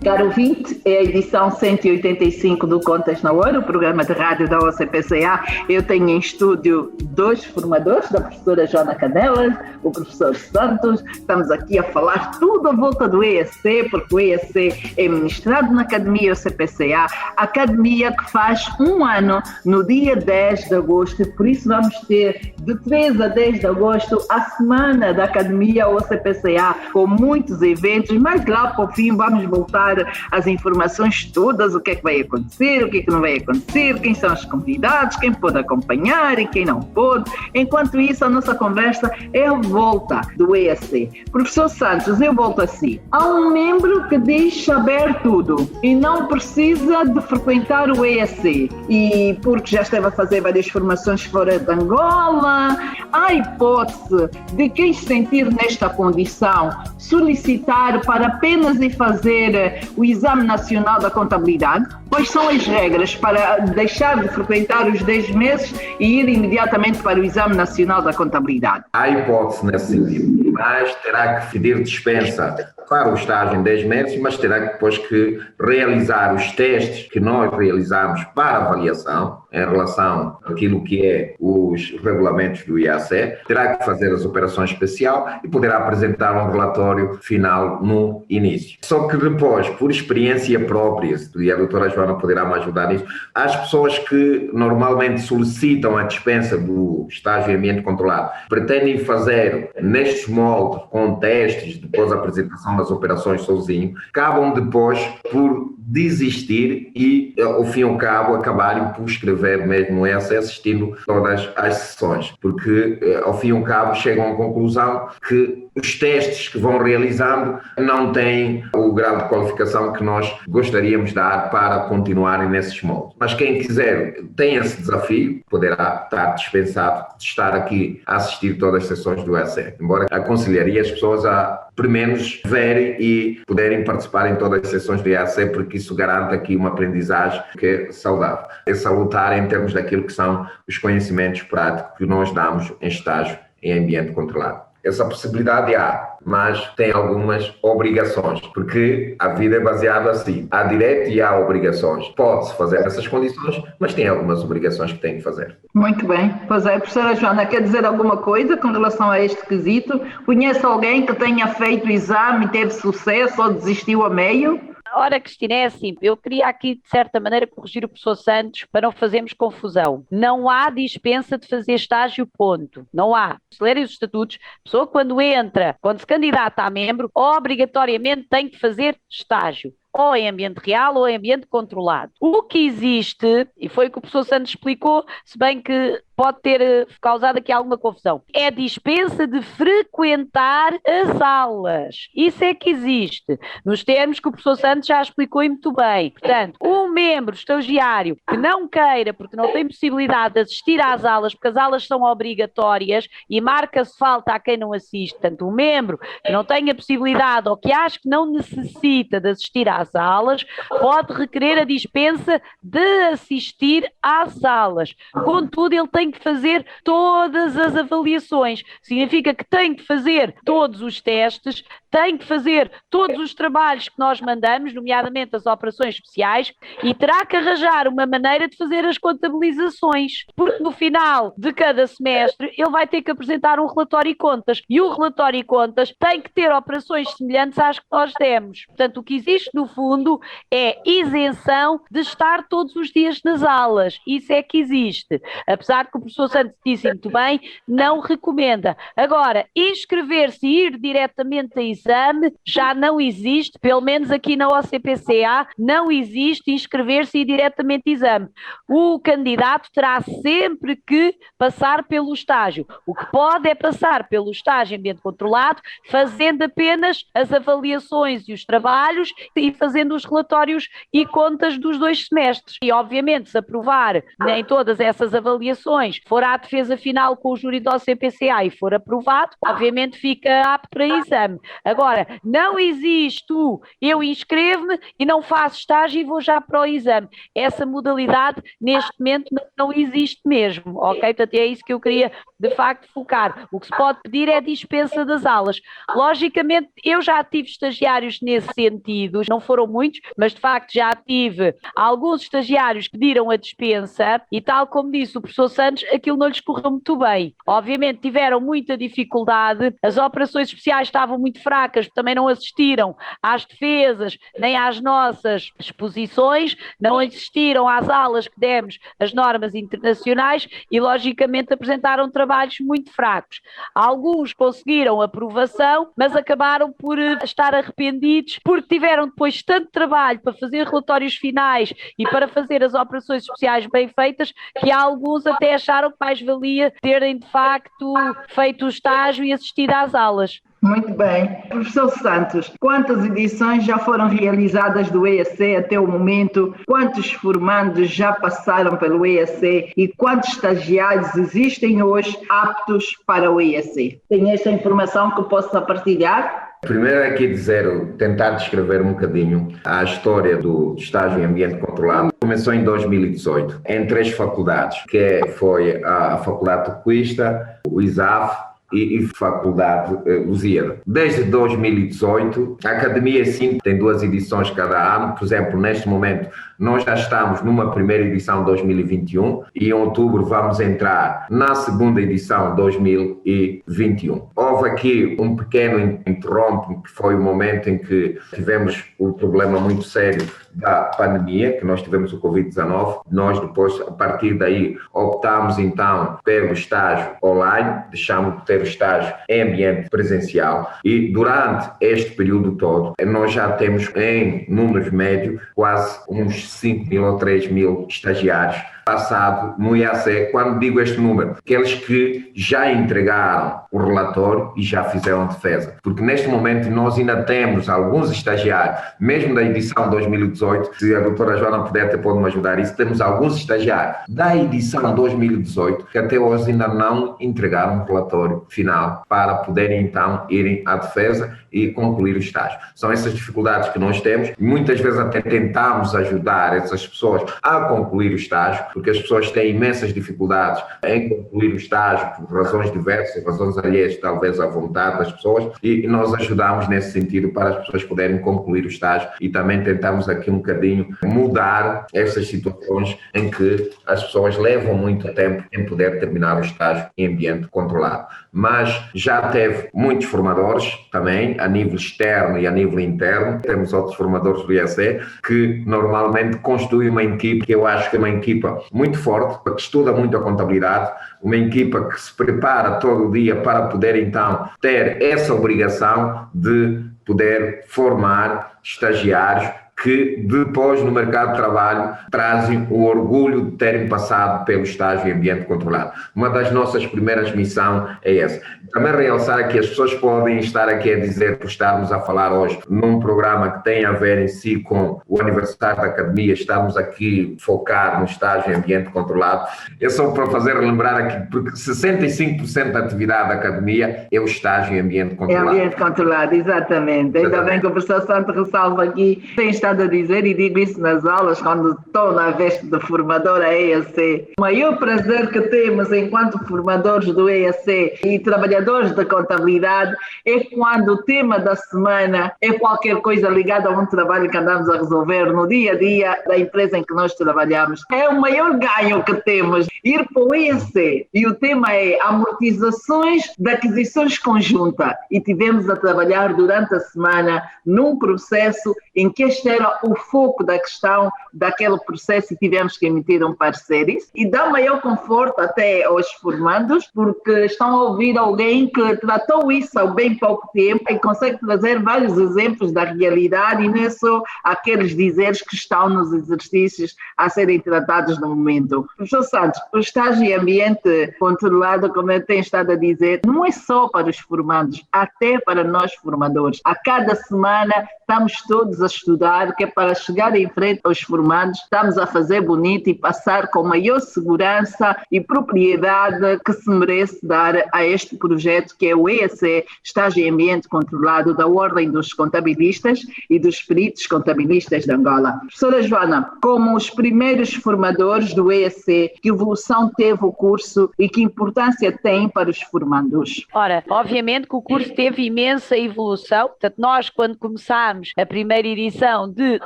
Caro ouvinte, é a edição 185 do Contas na Hora, o programa de rádio da OCPCA. Eu tenho em estúdio dois formadores, da professora Joana Canela, o professor Santos. Estamos aqui a falar tudo à volta do EAC, porque o EAC é ministrado na Academia OCPCA, academia que faz um ano no dia 10 de agosto, por isso vamos ter de 3 a 10 de agosto a semana da Academia OCPCA, com muitos eventos, mas lá para o fim vamos voltar as informações todas, o que é que vai acontecer, o que é que não vai acontecer, quem são os convidados, quem pode acompanhar e quem não pode. Enquanto isso, a nossa conversa é a volta do EAC. Professor Santos, eu volto assim. Há um membro que diz saber tudo e não precisa de frequentar o EAC, e porque já esteve a fazer várias formações fora de Angola. Há a hipótese de quem se sentir nesta condição solicitar para apenas ir fazer o Exame Nacional da Contabilidade? Quais são as regras para deixar de frequentar os 10 meses e ir imediatamente para o Exame Nacional da Contabilidade? Há hipótese nesse sentido, mas terá que pedir dispensa para o estágio em 10 meses, mas terá depois que realizar os testes que nós realizamos para avaliação em relação àquilo que é os regulamentos do IAC, terá que fazer as operações especial e poderá apresentar um relatório final no início. Só que depois, por experiência própria, e a doutora Joana poderá me ajudar nisso, as pessoas que normalmente solicitam a dispensa do estágio em ambiente controlado pretendem fazer nestes moldes, com testes, depois da apresentação das operações sozinho, acabam depois por desistir e, ao fim e ao cabo, acabarem por escrever mesmo essa, assistindo todas as sessões, porque, ao fim e ao cabo, chegam à conclusão que os testes que vão realizando não têm o grau de qualificação que nós gostaríamos de dar para continuarem nesses moldes. Mas quem quiser, tem esse desafio, poderá estar dispensado de estar aqui a assistir todas as sessões do EAC, embora aconselharia as pessoas a, pelo menos, verem e poderem participar em todas as sessões do EAC, porque isso garante aqui uma aprendizagem que é saudável. É salutar em termos daquilo que são os conhecimentos práticos que nós damos em estágio em ambiente controlado. Essa possibilidade há, mas tem algumas obrigações, porque a vida é baseada assim. Há direito e há obrigações. Pode-se fazer essas condições, mas tem algumas obrigações que tem que fazer. Muito bem. Pois é, professora Joana, quer dizer alguma coisa com relação a este quesito? Conhece alguém que tenha feito o exame e teve sucesso ou desistiu a meio? Ora, Cristina, é assim, eu queria aqui, de certa maneira, corrigir o professor Santos para não fazermos confusão. Não há dispensa de fazer estágio, ponto. Não há. Se lerem os estatutos, a pessoa quando entra, quando se candidata a membro, obrigatoriamente tem que fazer estágio. Ou em ambiente real ou em ambiente controlado. O que existe, e foi o que o professor Santos explicou, se bem que pode ter causado aqui alguma confusão, é a dispensa de frequentar as aulas. Isso é que existe, nos termos que o professor Santos já explicou muito bem. Portanto, um membro estagiário que não queira, porque não tem possibilidade de assistir às aulas, porque as aulas são obrigatórias e marca-se falta a quem não assiste. Portanto, um membro que não tenha possibilidade ou que acha que não necessita de assistir às aulas, pode requerer a dispensa de assistir às aulas. Contudo, ele tem que fazer todas as avaliações. Significa que tem que fazer todos os testes, tem que fazer todos os trabalhos que nós mandamos, nomeadamente as operações especiais, e terá que arranjar uma maneira de fazer as contabilizações, porque no final de cada semestre ele vai ter que apresentar um relatório e contas, e o relatório e contas tem que ter operações semelhantes às que nós demos. Portanto, o que existe no fundo é isenção de estar todos os dias nas aulas. Isso é que existe. Apesar de que o professor Santos disse muito bem, não recomenda. Agora, inscrever-se e ir diretamente a exame já não existe, pelo menos aqui na OCPCA, não existe inscrever-se e ir diretamente a exame. O candidato terá sempre que passar pelo estágio. O que pode é passar pelo estágio em ambiente controlado, fazendo apenas as avaliações e os trabalhos e fazendo os relatórios e contas dos 2 semestres. E, obviamente, se aprovar em todas essas avaliações, for à defesa final com o júri do OCPCA e for aprovado, obviamente fica apto para exame. Agora, não existe eu inscrevo-me e não faço estágio e vou já para o exame. Essa modalidade, neste momento, não existe mesmo, ok? Portanto, é isso que eu queria, de facto, focar. O que se pode pedir é a dispensa das aulas. Logicamente, eu já tive estagiários nesse sentido, não foram muitos, mas, de facto, já tive alguns estagiários que pediram a dispensa e, tal como disse o professor Santos, aquilo não lhes correu muito bem. Obviamente, tiveram muita dificuldade, as operações especiais estavam muito fracas, também não assistiram às defesas, nem às nossas exposições, não assistiram às aulas que demos, as normas internacionais e, logicamente, apresentaram trabalhos muito fracos. Alguns conseguiram aprovação, mas acabaram por estar arrependidos porque tiveram depois tanto trabalho para fazer relatórios finais e para fazer as operações especiais bem feitas que alguns até acharam que mais valia terem, de facto, feito o estágio e assistido às aulas. Muito bem. Professor Santos, quantas edições já foram realizadas do EAC até o momento? Quantos formandos já passaram pelo EAC? E quantos estagiários existem hoje aptos para o EAC? Tem essa informação que possa partilhar? Primeiro aqui dizer, tentar descrever um bocadinho a história do estágio em ambiente controlado. Começou em 2018, em 3 faculdades, que foi a Faculdade Tocuista, o ISAF, e Faculdade Lusíada. Desde 2018, a Academia sim tem 2 edições cada ano. Por exemplo, neste momento, nós já estamos numa primeira edição 2021 e em outubro vamos entrar na segunda edição 2021. Houve aqui um pequeno interrompe, que foi o momento em que tivemos um problema muito sério da pandemia, que nós tivemos o Covid-19. Nós depois, a partir daí, optámos então pelo estágio online, deixámos de ter o estágio em ambiente presencial e durante este período todo, nós já temos em números médios quase uns 5.000 ou 3.000 estagiários passado no IAC. Quando digo este número, aqueles que já entregaram o relatório e já fizeram a defesa, porque neste momento nós ainda temos alguns estagiários, mesmo da edição 2018, se a doutora Joana puder pode me ajudar isso, temos alguns estagiários da edição 2018 que até hoje ainda não entregaram o relatório final para poderem então irem à defesa e concluir o estágio. São essas dificuldades que nós temos, muitas vezes até tentamos ajudar essas pessoas a concluir o estágio, porque as pessoas têm imensas dificuldades em concluir o estágio por razões diversas, razões alheias talvez à vontade das pessoas, e nós ajudamos nesse sentido para as pessoas poderem concluir o estágio e também tentamos aqui um bocadinho mudar essas situações em que as pessoas levam muito tempo em poder terminar o estágio em ambiente controlado. Mas já teve muitos formadores também, a nível externo e a nível interno. Temos outros formadores do IAC que normalmente constituem uma equipe que eu acho que é uma equipa muito forte, que estuda muito a contabilidade, uma equipa que se prepara todo o dia para poder então ter essa obrigação de poder formar estagiários que depois no mercado de trabalho trazem o orgulho de terem passado pelo estágio em ambiente controlado. Uma das nossas primeiras missões é essa. Também realçar que as pessoas podem estar aqui a dizer que estarmos a falar hoje num programa que tem a ver em si com o aniversário da Academia, estamos aqui focar no estágio em ambiente controlado. É só para fazer lembrar aqui, porque 65% da atividade da Academia é o estágio em ambiente controlado. Em ambiente controlado, exatamente. Ainda bem que o professor Santo ressalva aqui, tem estado a dizer, e digo isso nas aulas, quando estou na veste de formadora EAC. O maior prazer que temos enquanto formadores do EAC e trabalhadores da contabilidade é quando o tema da semana é qualquer coisa ligada a um trabalho que andamos a resolver no dia a dia da empresa em que nós trabalhamos. É o maior ganho que temos, ir para o EAC. E o tema é amortizações de aquisições conjunta. E tivemos a trabalhar durante a semana num processo em que este era o foco da questão daquele processo e tivemos que emitir um parecer. E dá maior conforto até aos formandos, porque estão a ouvir alguém que tratou isso há bem pouco tempo e consegue trazer vários exemplos da realidade e não é só aqueles dizeres que estão nos exercícios a serem tratados no momento. Professor Santos, o estágio em ambiente controlado, como eu tenho estado a dizer, não é só para os formandos, até para nós formadores. A cada semana estamos todos a estudar, que é para chegar em frente aos formandos, estamos a fazer bonito e passar com maior segurança e propriedade que se merece dar a este projeto que é o EAC, Estágio em Ambiente Controlado da Ordem dos Contabilistas e dos Peritos Contabilistas de Angola. Professora Joana, como os primeiros formadores do EAC, que evolução teve o curso e que importância tem para os formandos? Ora, obviamente que o curso teve imensa evolução. Portanto, nós quando começámos a primeira edição de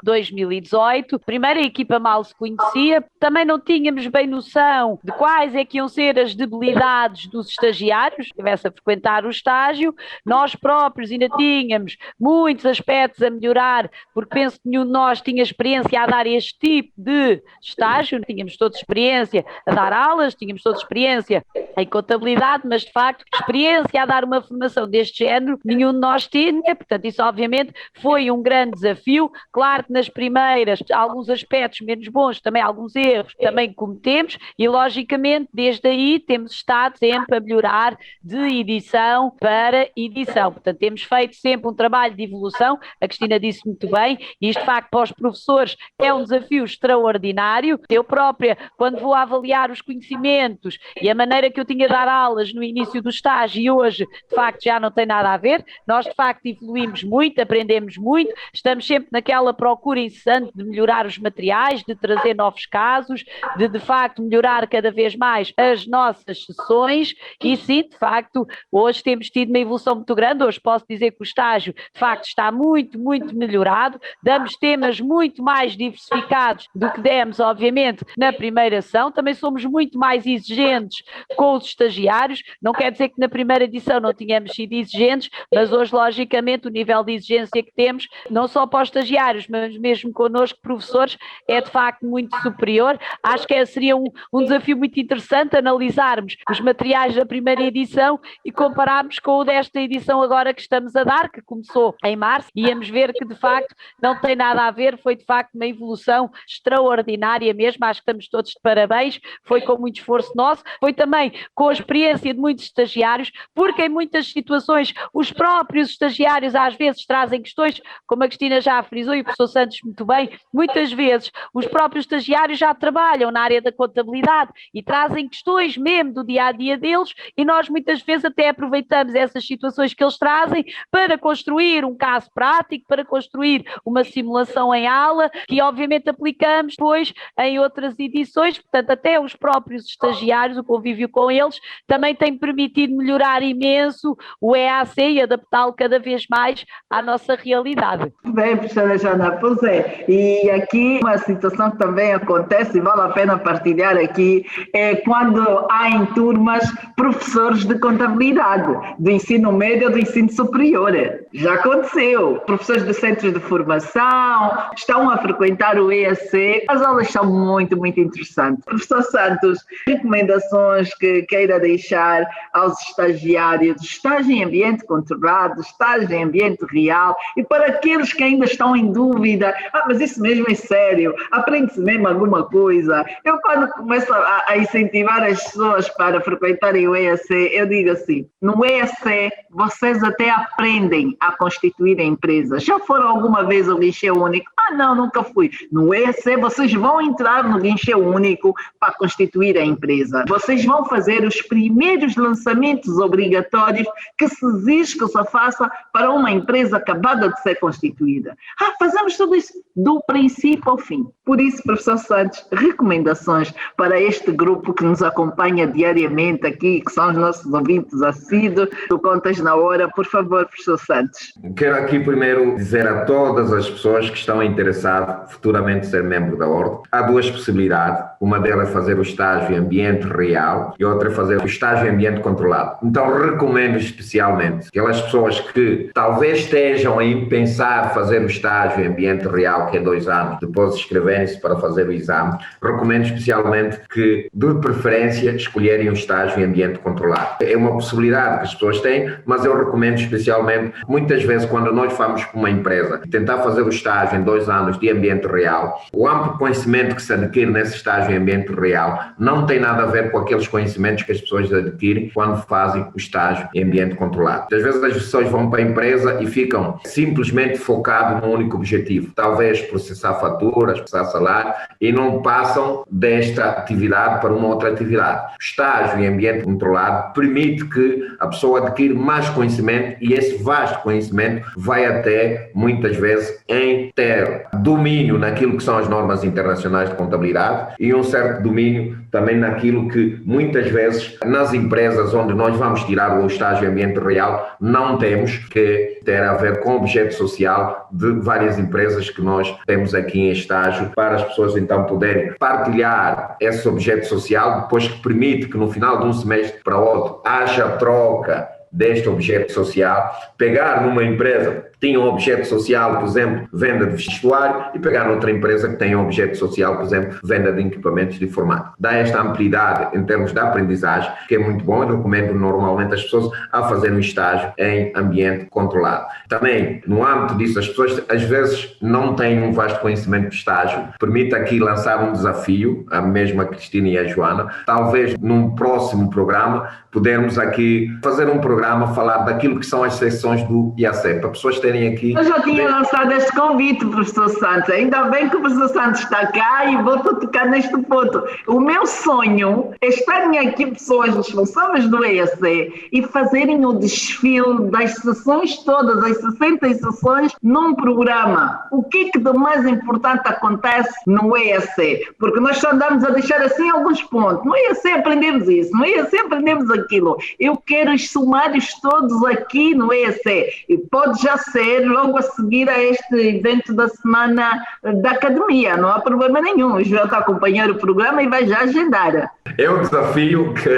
2018, a primeira equipa mal se conhecia, também não tínhamos bem noção de quais é que iam ser as debilidades dos estagiários, que estivesse a frequentar o estágio. Nós próprios ainda tínhamos muitos aspectos a melhorar, porque penso que nenhum de nós tinha experiência a dar este tipo de estágio, tínhamos toda experiência a dar aulas, tínhamos toda experiência em contabilidade, mas de facto experiência a dar uma formação deste género nenhum de nós tinha, portanto isso obviamente foi um grande desafio. Claro que nas primeiras alguns aspectos menos bons, também alguns erros também cometemos e logicamente desde aí temos estado sempre a melhorar de edição para edição, portanto temos feito sempre um trabalho de evolução. A Cristina disse muito bem, e isto de facto para os professores é um desafio extraordinário. Eu própria, quando vou avaliar os conhecimentos e a maneira que eu tinha de dar aulas no início do estágio e hoje de facto já não tem nada a ver, nós de facto evoluímos muito, aprendemos muito, estamos estamos sempre naquela procura incessante de melhorar os materiais, de trazer novos casos, de facto melhorar cada vez mais as nossas sessões e sim, de facto, hoje temos tido uma evolução muito grande. Hoje posso dizer que o estágio de facto está muito, muito melhorado, damos temas muito mais diversificados do que demos, obviamente, na primeira ação, também somos muito mais exigentes com os estagiários, não quer dizer que na primeira edição não tínhamos sido exigentes, mas hoje, logicamente, o nível de exigência que temos, não só para os estagiários, mas mesmo connosco, professores, é de facto muito superior. Acho que seria um desafio muito interessante analisarmos os materiais da primeira edição e compararmos com o desta edição agora que estamos a dar, que começou em março, e íamos ver que de facto não tem nada a ver, foi de facto uma evolução extraordinária mesmo, acho que estamos todos de parabéns, foi com muito esforço nosso, foi também com a experiência de muitos estagiários, porque em muitas situações os próprios estagiários às vezes trazem questões, como a Cristina já frisou e o professor Santos muito bem, muitas vezes os próprios estagiários já trabalham na área da contabilidade e trazem questões mesmo do dia-a-dia deles e nós muitas vezes até aproveitamos essas situações que eles trazem para construir um caso prático, para construir uma simulação em aula, que obviamente aplicamos depois em outras edições, portanto até os próprios estagiários, o convívio com eles, também tem permitido melhorar imenso o EAC e adaptá-lo cada vez mais à nossa realidade. Bem, professora Joana, pois é, e aqui uma situação que também acontece e vale a pena partilhar aqui, é quando há em turmas professores de contabilidade, do ensino médio ou do ensino superior. Já aconteceu. Professores de centros de formação estão a frequentar o EAC. As aulas são muito, muito interessantes. Professor Santos, recomendações que queira deixar aos estagiários? Estágio em ambiente controlado, estágio em ambiente real, e para aqueles que ainda estão em dúvida, mas isso mesmo é sério, aprende-se mesmo alguma coisa. Eu quando começo a incentivar as pessoas para frequentarem o EAC, eu digo assim, no EAC vocês até aprendem a constituir a empresa. Já foram alguma vez ao guichê único? Não, nunca fui. No EAC vocês vão entrar no guichê único para constituir a empresa. Vocês vão fazer os primeiros lançamentos obrigatórios que se exige que se faça para uma empresa acabada de ser constituída. Fazemos tudo isso do princípio ao fim. Por isso, professor Santos, recomendações para este grupo que nos acompanha diariamente aqui, que são os nossos ouvintes assíduos do Contas na Hora. Por favor, professor Santos. Quero aqui primeiro dizer a todas as pessoas que estão interessadas futuramente em ser membro da Ordem, há duas possibilidades. Uma delas é fazer o estágio em ambiente real e outra é fazer o estágio em ambiente controlado. Então, recomendo especialmente aquelas pessoas que talvez estejam a pensar fazer o estágio em ambiente real, que é 2 anos, depois inscreverem-se para fazer o exame. Recomendo especialmente que, de preferência, escolherem o estágio em ambiente controlado. É uma possibilidade que as pessoas têm, mas eu recomendo especialmente, muitas vezes, quando nós vamos para uma empresa tentar fazer o estágio em 2 anos de ambiente real, o amplo conhecimento que se adquire nesse estágio em ambiente real não tem nada a ver com aqueles conhecimentos que as pessoas adquirem quando fazem o estágio em ambiente controlado. Às vezes as pessoas vão para a empresa e ficam simplesmente focados num único objetivo, talvez processar faturas, processar salário, e não passam desta atividade para uma outra atividade. O estágio em ambiente controlado permite que a pessoa adquira mais conhecimento e esse vasto conhecimento vai até, muitas vezes, em ter domínio naquilo que são as normas internacionais de contabilidade e um certo domínio também naquilo que, muitas vezes, nas empresas onde nós vamos tirar o estágio em ambiente real, não temos, que ter a ver com o objeto social de várias empresas que nós temos aqui em estágio, para as pessoas então poderem partilhar esse objeto social, depois que permite que no final de um semestre para outro haja troca deste objeto social, pegar numa empresa que tinha um objeto social, por exemplo, venda de vestuário, e pegar noutra empresa que tem um objeto social, por exemplo, venda de equipamentos de informática. Dá esta amplitude em termos de aprendizagem, que é muito bom. Eu recomendo normalmente as pessoas a fazerem um estágio em ambiente controlado. Também, no âmbito disso, as pessoas às vezes não têm um vasto conhecimento de estágio. Permite aqui lançar um desafio, a mesma Cristina e a Joana, talvez num próximo programa, podermos aqui fazer um programa, falar daquilo que são as seções do IAC, para pessoas terem verem aqui. Eu já tinha lançado este convite, professor Santos. Ainda bem que o professor Santos está cá e volto a tocar neste ponto. O meu sonho é estarem aqui pessoas responsáveis do EAC e fazerem o desfile das sessões todas, as 60 sessões, num programa. O que de mais importante acontece no EAC? Porque nós só andamos a deixar assim alguns pontos. No EAC aprendemos isso, no EAC aprendemos aquilo. Eu quero os sumários todos aqui no EAC. E pode já ser logo a seguir a este evento da semana da academia. Não há problema nenhum. O João está a acompanhar o programa e vai já agendar. É um desafio que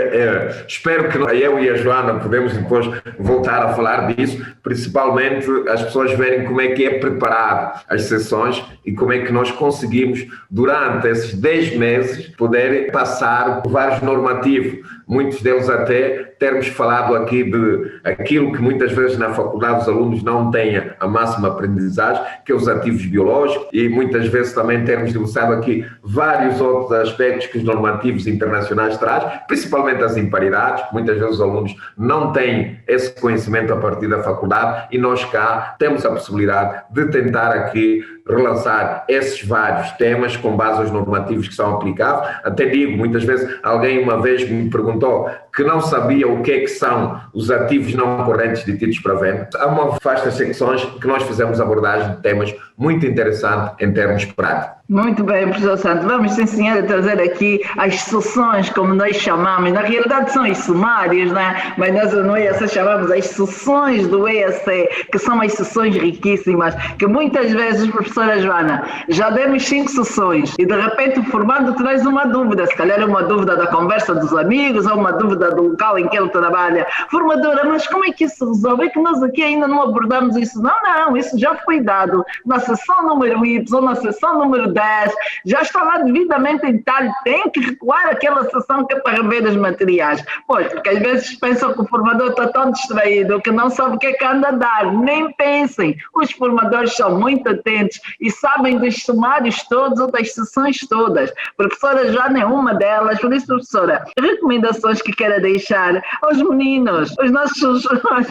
espero que eu e a Joana podemos depois voltar a falar disso, principalmente as pessoas verem como é que é preparar as sessões e como é que nós conseguimos, durante esses 10 meses, poder passar por vários normativos, muitos deles até termos falado aqui de aquilo que muitas vezes na faculdade os alunos não têm a máxima aprendizagem, que é os ativos biológicos, e muitas vezes também termos debruçado aqui vários outros aspectos que os normativos internacionais trazem, principalmente as imparidades. Muitas vezes os alunos não têm esse conhecimento a partir da faculdade e nós cá temos a possibilidade de tentar aqui relançar esses vários temas com base aos normativos que são aplicados. Até digo, muitas vezes alguém uma vez me perguntou que não sabia o que é que são os ativos não correntes detidos para venda. Há uma vasta secções que nós fizemos abordagem de temas muito interessantes em termos práticos. Muito bem, professor Santos. Vamos ensinar a trazer aqui as sessões, como nós chamamos. Na realidade são os sumários, né? Mas nós no EAC chamamos as sessões do EAC, que são as sessões riquíssimas, que muitas vezes, professora Joana, já demos 5 sessões e de repente o formando traz uma dúvida, se calhar é uma dúvida da conversa dos amigos ou uma dúvida do local em que ele trabalha. Formadora, mas como é que isso se resolve? É que nós aqui ainda não abordamos isso. Não, isso já foi dado na sessão número Y, na sessão número 10, já está lá devidamente em detalhe, tem que recuar aquela sessão que é para rever os materiais. Pois, porque às vezes pensam que o formador está tão distraído que não sabe o que é que anda a dar. Nem pensem, os formadores são muito atentos e sabem dos sumários todos ou das sessões todas. Professora Joana é uma delas, por isso, professora, recomendações que queira deixar aos meninos, os nossos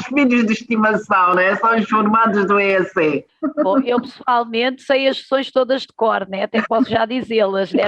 filhos de estimação, né? São os formados do EAC. Bom, eu pessoalmente sei as sessões todas de cor, né? Até posso já dizê-las, né?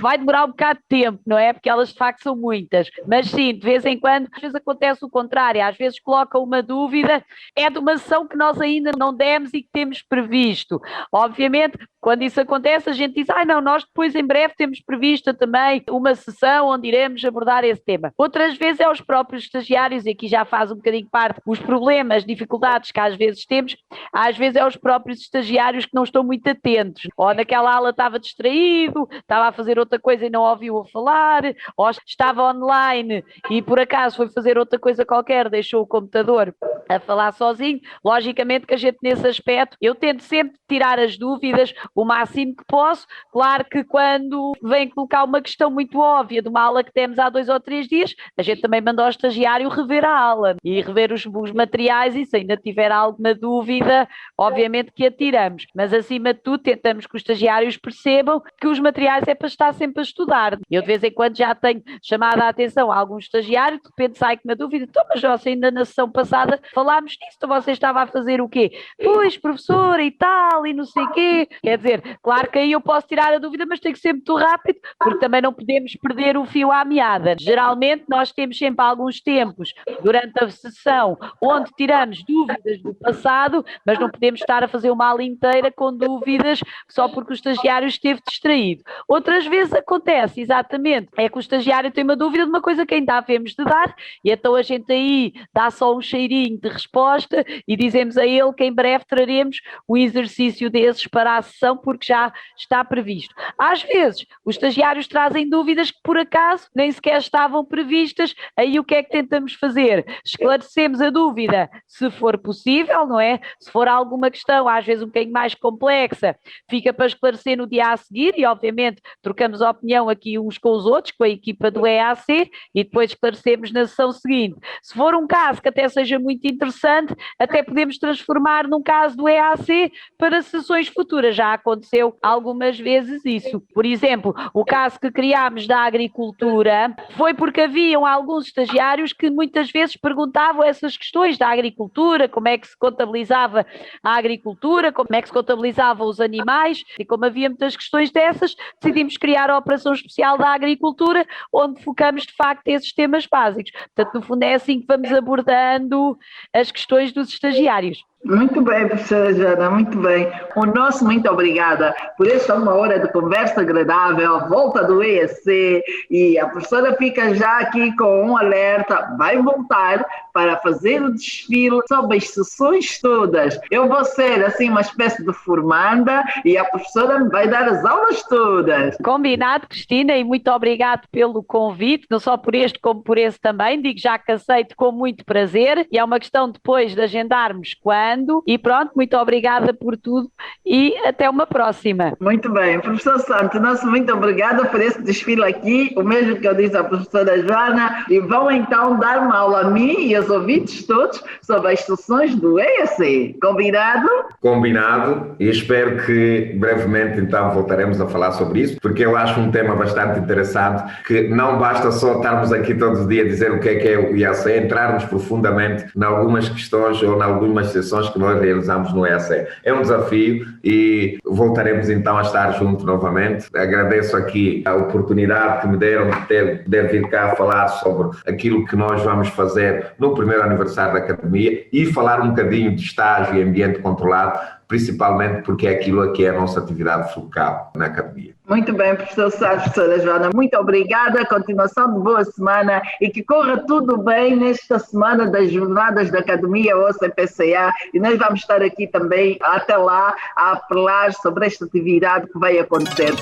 Vai demorar um bocado de tempo, não é? Porque elas de facto são muitas, mas sim, de vez em quando, às vezes acontece o contrário, às vezes coloca uma dúvida, é de uma sessão que nós ainda não demos e que temos previsto. Obviamente, quando isso acontece, a gente diz, não, nós depois em breve temos prevista também uma sessão onde iremos abordar esse tema. Outras vezes é os próprios estagiários, e aqui já faz um bocadinho parte os problemas, dificuldades que às vezes temos, às vezes é os próprios estagiários que não estão muito atentos, ou naquela aula estava distraído, estava a fazer outra coisa e não ouviu a falar, ou estava online e por acaso foi fazer outra coisa qualquer, deixou o computador a falar sozinho. Logicamente que a gente nesse aspecto, eu tento sempre tirar as dúvidas o máximo que posso. Claro que quando vem colocar uma questão muito óbvia de uma aula que temos há 2 ou 3 dias, a gente também manda ao estagiário rever a aula e rever os materiais, e se ainda tiver alguma dúvida, obviamente que a tiramos, mas acima de tudo tentamos que os estagiários percebam que os materiais é para estar sempre a estudar. Eu de vez em quando já tenho chamado a atenção a algum estagiário, de repente sai com uma dúvida, então, mas você ainda na sessão passada falámos nisso, então você estava a fazer o quê? Pois, professora, e tal, e não sei o quê. Quer dizer, claro que aí eu posso tirar a dúvida, mas tem que ser muito rápido, porque também não podemos perder o fio à meada. Geralmente nós temos sempre alguns tempos durante a sessão onde tiramos dúvidas do passado, mas não podemos estar a fazer uma aula inteira com dúvidas só porque o estagiário esteve distraído. Outras vezes acontece exatamente, é que o estagiário tem uma dúvida de uma coisa que ainda havemos de dar, e então a gente aí dá só um cheirinho de resposta e dizemos a ele que em breve traremos o exercício desses para a sessão, porque já está previsto. Às vezes os estagiários trazem dúvidas que por acaso nem sequer estavam previstas, aí o que é que tentamos fazer? Esclarecemos a dúvida, se for possível, não é? Se for alguma questão às vezes um bocadinho mais complexa, fica para esclarecer no dia a seguir e obviamente trocamos a opinião aqui uns com os outros, com a equipa do EAC, e depois esclarecemos na sessão seguinte. Se for um caso que até seja muito interessante, até podemos transformar num caso do EAC para sessões futuras. Já aconteceu algumas vezes isso. Por exemplo, o caso que criámos da agricultura foi porque havia haviam alguns estagiários que muitas vezes perguntavam essas questões da agricultura, como é que se contabilizava a agricultura, como é que se contabilizavam os animais, e como havia muitas questões dessas, decidimos criar a Operação Especial da Agricultura, onde focamos de facto esses temas básicos. Portanto, no fundo é assim que vamos abordando as questões dos estagiários. Muito bem, professora Joana, muito bem. O nosso muito obrigada por esta uma hora de conversa agradável, a volta do EAC, e a professora fica já aqui com um alerta, vai voltar para fazer o desfile sobre as sessões todas. Eu vou ser assim uma espécie de formanda e a professora me vai dar as aulas todas. Combinado, Cristina, e muito obrigado pelo convite, não só por este como por esse também, digo já que aceito com muito prazer, e é uma questão depois de agendarmos quando. E pronto, muito obrigada por tudo e até uma próxima. Muito bem, professor Santos, nosso muito obrigada por esse desfile aqui, o mesmo que eu disse à professora Joana, e vão então dar uma aula a mim e aos ouvintes todos sobre as sessões do EAC. Combinado? Combinado, e espero que brevemente então voltaremos a falar sobre isso, porque eu acho um tema bastante interessante, que não basta só estarmos aqui todos os dias a dizer o que é o EAC, entrarmos profundamente em algumas questões ou em algumas sessões que nós realizamos no EAC. É um desafio e voltaremos então a estar juntos novamente. Agradeço aqui a oportunidade que me deram de poder vir cá falar sobre aquilo que nós vamos fazer no primeiro aniversário da Academia e falar um bocadinho de estágio e ambiente controlado, principalmente porque é aquilo que é a nossa atividade focal na Academia. Muito bem, professor Santos, professora Joana, muito obrigada, continuação de boa semana e que corra tudo bem nesta semana das jornadas da Academia OCPCA, e nós vamos estar aqui também até lá a apelar sobre esta atividade que vai acontecer.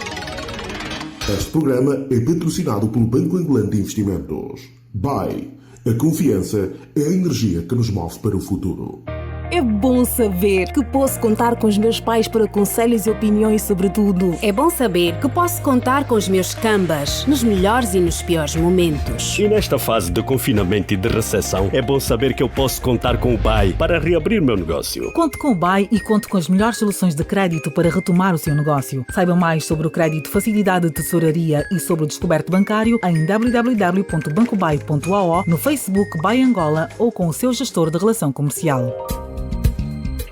Este programa é patrocinado pelo Banco Angolano de Investimentos. BAE. A confiança é a energia que nos move para o futuro. É bom saber que posso contar com os meus pais para conselhos e opiniões sobre tudo. É bom saber que posso contar com os meus cambas nos melhores e nos piores momentos. E nesta fase de confinamento e de recessão, é bom saber que eu posso contar com o BAE para reabrir meu negócio. Conte com o BAE e conte com as melhores soluções de crédito para retomar o seu negócio. Saiba mais sobre o crédito Facilidade de Tesouraria e sobre o descoberto bancário em www.bancobae.ao, no Facebook BAE Angola ou com o seu gestor de relação comercial.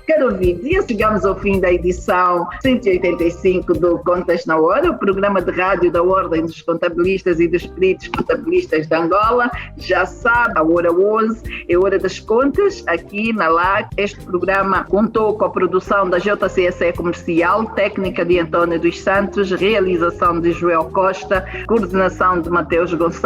Caro ouvinte, chegamos ao fim da edição 185 do Contas na Hora, o programa de rádio da Ordem dos Contabilistas e dos Peritos Contabilistas de Angola. Já sabe, a hora 11 é hora das contas, aqui na LAC. Este programa contou com a produção da JCSE Comercial, técnica de António dos Santos, realização de Joel Costa, coordenação de Mateus Gonçalves.